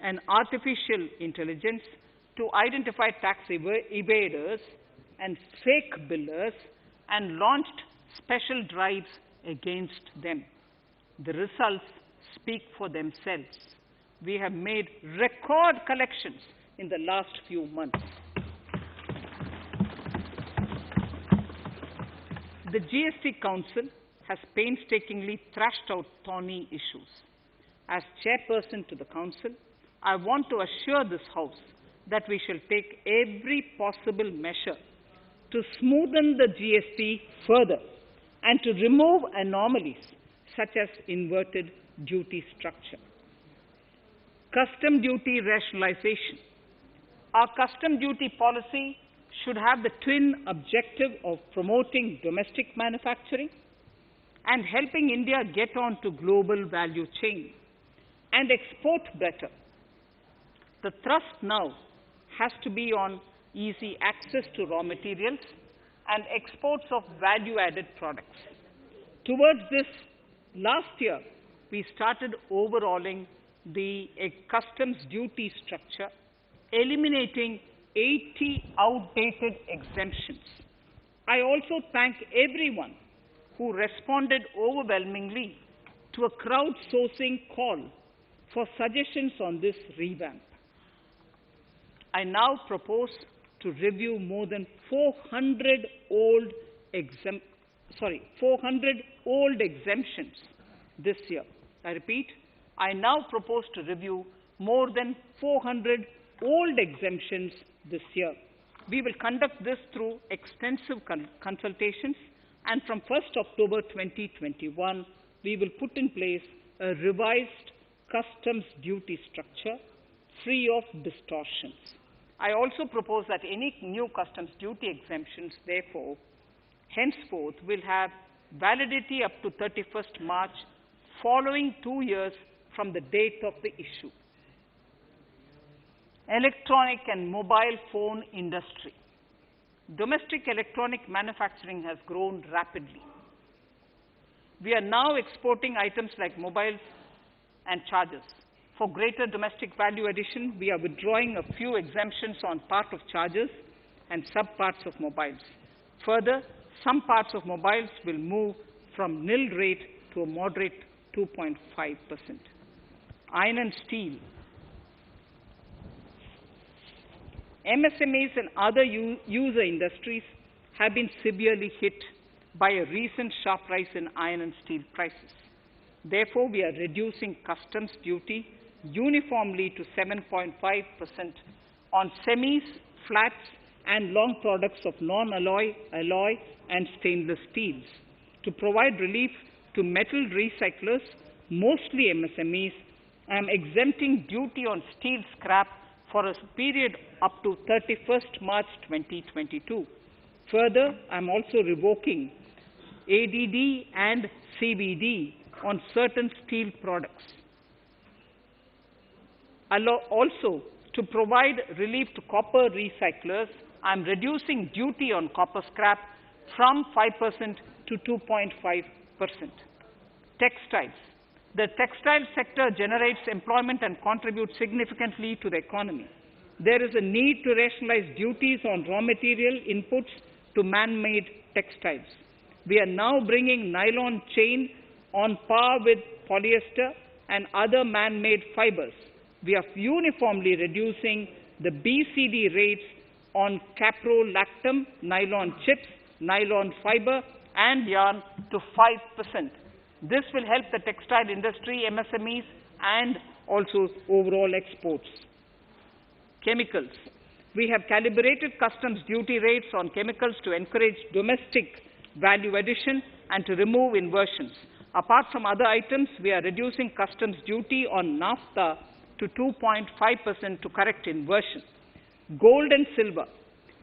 and artificial intelligence to identify tax evaders and fake billers and launched special drives against them. The results speak for themselves. We have made record collections in the last few months. The GST Council has painstakingly thrashed out thorny issues. As chairperson to the Council, I want to assure this House that we shall take every possible measure to smoothen the GST further and to remove anomalies such as inverted duty structure. Custom duty rationalization. Our custom duty policy should have the twin objective of promoting domestic manufacturing and helping India get on to global value chain and export better. The thrust now has to be on easy access to raw materials and exports of value-added products. Towards this, last year, we started overhauling the customs duty structure, eliminating 80 outdated exemptions. I also thank everyone who responded overwhelmingly to a crowdsourcing call for suggestions on this revamp. I now propose to review more than 400 old exemptions this year. I repeat, I now propose to review more than 400 old exemptions this year. We will conduct this through extensive consultations, and from 1st October 2021, we will put in place a revised customs duty structure free of distortions. I also propose that any new customs duty exemptions, therefore, henceforth will have validity up to 31st March, following 2 years from the date of the issue. Electronic and mobile phone industry. Domestic electronic manufacturing has grown rapidly. We are now exporting items like mobiles and chargers. For greater domestic value addition, we are withdrawing a few exemptions on part of chargers and sub-parts of mobiles. Further, some parts of mobiles will move from nil rate to a moderate 2.5%. Iron and steel. MSMEs and other user industries have been severely hit by a recent sharp rise in iron and steel prices. Therefore, we are reducing customs duty uniformly to 7.5% on semis, flats, and long products of non-alloy, alloy, and stainless steels. To provide relief to metal recyclers, mostly MSMEs, I am exempting duty on steel scrap for a period up to 31st March 2022. Further, I am also revoking ADD and CVD on certain steel products. Also, to provide relief to copper recyclers, I am reducing duty on copper scrap from 5% to 2.5%. Textiles. The textile sector generates employment and contributes significantly to the economy. There is a need to rationalize duties on raw material inputs to man-made textiles. We are now bringing nylon chain on par with polyester and other man-made fibers. We are uniformly reducing the BCD rates on caprolactam, nylon chips, nylon fiber, and yarn to 5%. This will help the textile industry, MSMEs, and also overall exports. Chemicals. We have calibrated customs duty rates on chemicals to encourage domestic value addition and to remove inversions. Apart from other items, we are reducing customs duty on naphtha to 2.5% to correct inversion. Gold and silver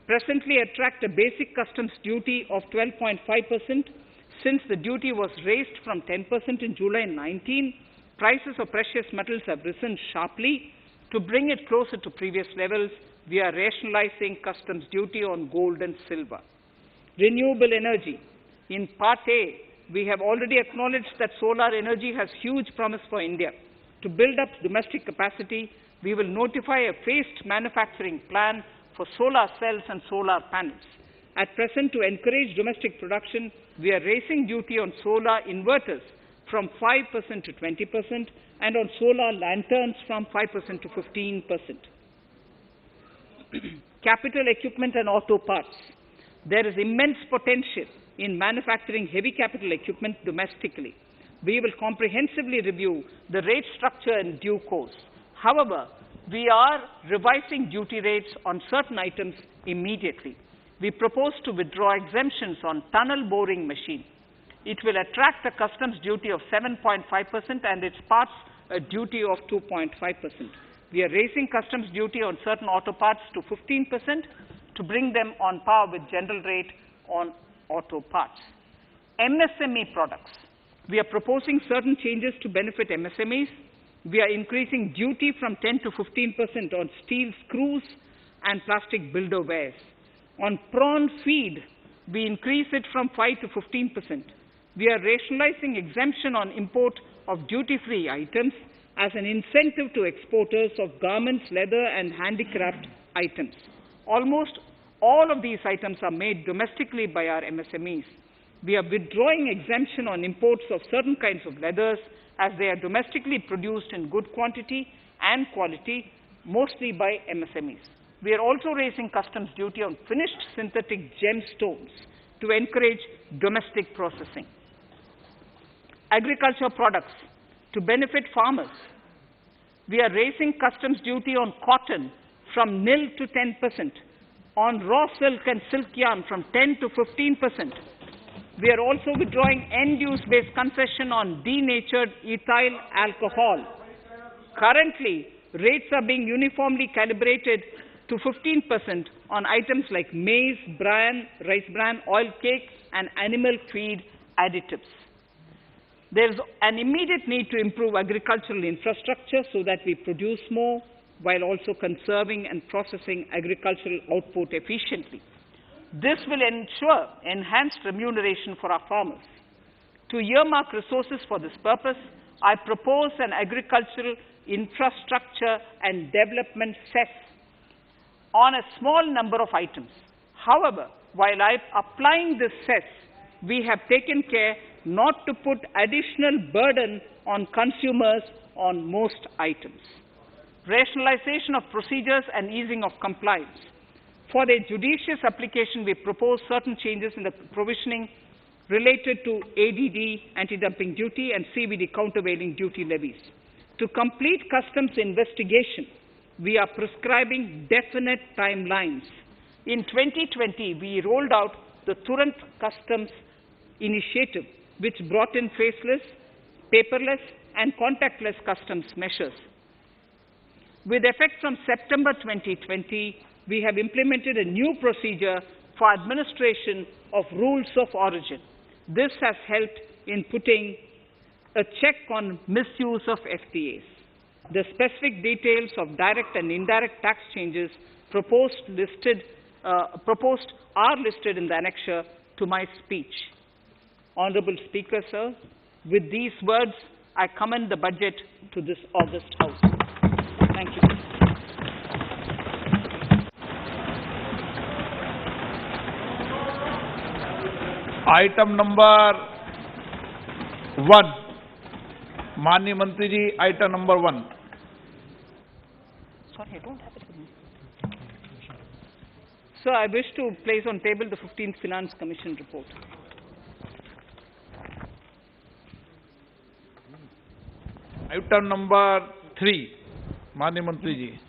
presently attract a basic customs duty of 12.5%. Since the duty was raised from 10% in July 19, prices of precious metals have risen sharply. To bring it closer to previous levels, we are rationalizing customs duty on gold and silver. Renewable energy. In Part A, we have already acknowledged that solar energy has huge promise for India. To build up domestic capacity, we will notify a phased manufacturing plan for solar cells and solar panels. At present, to encourage domestic production, we are raising duty on solar inverters from 5% to 20% and on solar lanterns from 5% to 15%. Capital equipment and auto parts. There is immense potential in manufacturing heavy capital equipment domestically. We will comprehensively review the rate structure in due course. However, we are revising duty rates on certain items immediately. We propose to withdraw exemptions on tunnel boring machine. It will attract a customs duty of 7.5% and its parts a duty of 2.5%. We are raising customs duty on certain auto parts to 15% to bring them on par with general rate on auto parts. MSME products. We are proposing certain changes to benefit MSMEs. We are increasing duty from 10 to 15% on steel screws and plastic builder wares. On prawn feed, we increase it from 5 to 15%. We are rationalizing exemption on import of duty-free items as an incentive to exporters of garments, leather, and handicraft items. Almost all of these items are made domestically by our MSMEs. We are withdrawing exemption on imports of certain kinds of leathers as they are domestically produced in good quantity and quality, mostly by MSMEs. We are also raising customs duty on finished synthetic gemstones to encourage domestic processing. Agriculture products to benefit farmers. We are raising customs duty on cotton from nil to 10%, on raw silk and silk yarn from 10 to 15%. We are also withdrawing end-use-based concession on denatured ethyl alcohol. Currently, rates are being uniformly calibrated to 15% on items like maize, bran, rice bran, oil cake, and animal feed additives. There is an immediate need to improve agricultural infrastructure so that we produce more while also conserving and processing agricultural output efficiently. This will ensure enhanced remuneration for our farmers. To earmark resources for this purpose, I propose an agricultural infrastructure and development cess on a small number of items. However, while applying this cess, we have taken care not to put additional burden on consumers on most items. Rationalization of procedures and easing of compliance. For a judicious application, we propose certain changes in the provisioning related to ADD, anti-dumping duty, and CVD, countervailing duty levies. To complete customs investigation, we are prescribing definite timelines. In 2020, we rolled out the Turant Customs Initiative, which brought in faceless, paperless, and contactless customs measures. With effect from September 2020, we have implemented a new procedure for administration of rules of origin. This has helped in putting a check on misuse of FTAs. The specific details of direct and indirect tax changes proposed are listed in the annexure to my speech. Honorable Speaker, sir, with these words, I commend the budget to this august House. Thank you. Item number 1. Mani Mantri ji, item number 1. Sorry, I don't have it with me. Sir, I wish to place on table the 15th Finance Commission report. Item number 3. Mani Mantri ji.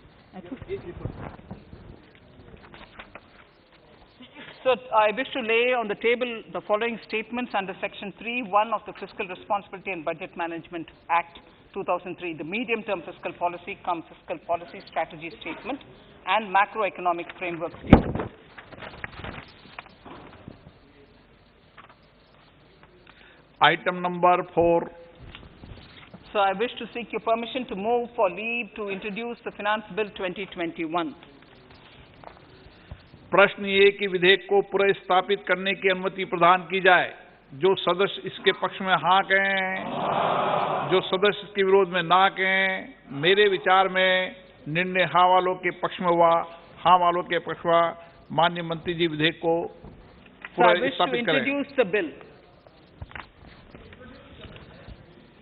So I wish to lay on the table the following statements under Section 3(1) of the Fiscal Responsibility and Budget Management Act 2003, the medium-term fiscal policy cum fiscal policy strategy statement and macroeconomic framework statement. Item number 4. So I wish to seek your permission to move for leave to introduce the Finance Bill 2021. प्रश्न ये कि विधेयक को पुनर्स्थापित करने की अनुमति प्रदान की जाए। जो सदस्य इसके पक्ष में हाँ कहें, जो सदस्य इसके विरोध में ना कहें। मेरे विचार में निर्णय हाँ वालों के पक्ष में हुआ, हाँ वालों के पक्ष हुआ। माननीय मंत्री जी विधेयक को पुनर्स्थापित करें।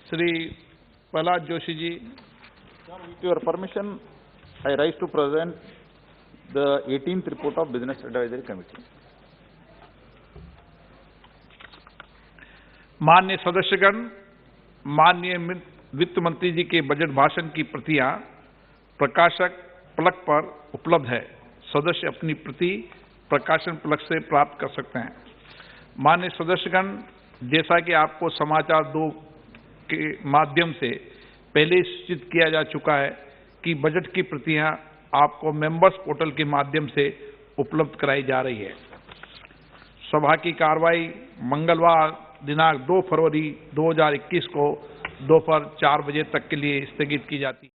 Shri Prahlad Joshi ji. With your permission, I rise to present the 18th report of Business Advisory Committee. माननीय सदस्यगण, माननीय वित्त मंत्री जी के बजट भाषण की प्रतियां प्रकाशक फलक पर उपलब्ध है। सदस्य अपनी प्रति प्रकाशन फलक से प्राप्त कर सकते हैं। माननीय सदस्यगण, जैसा कि आपको समाचार 2 के माध्यम से पहले सूचित किया जा चुका है कि बजट की प्रतियां आपको मेंबर्स पोर्टल के माध्यम से उपलब्ध कराई जा रही है। सभा की कार्रवाई मंगलवार दिनांक 2 फरवरी 2021 को दोपहर 4 बजे तक के लिए स्थगित की जाती है।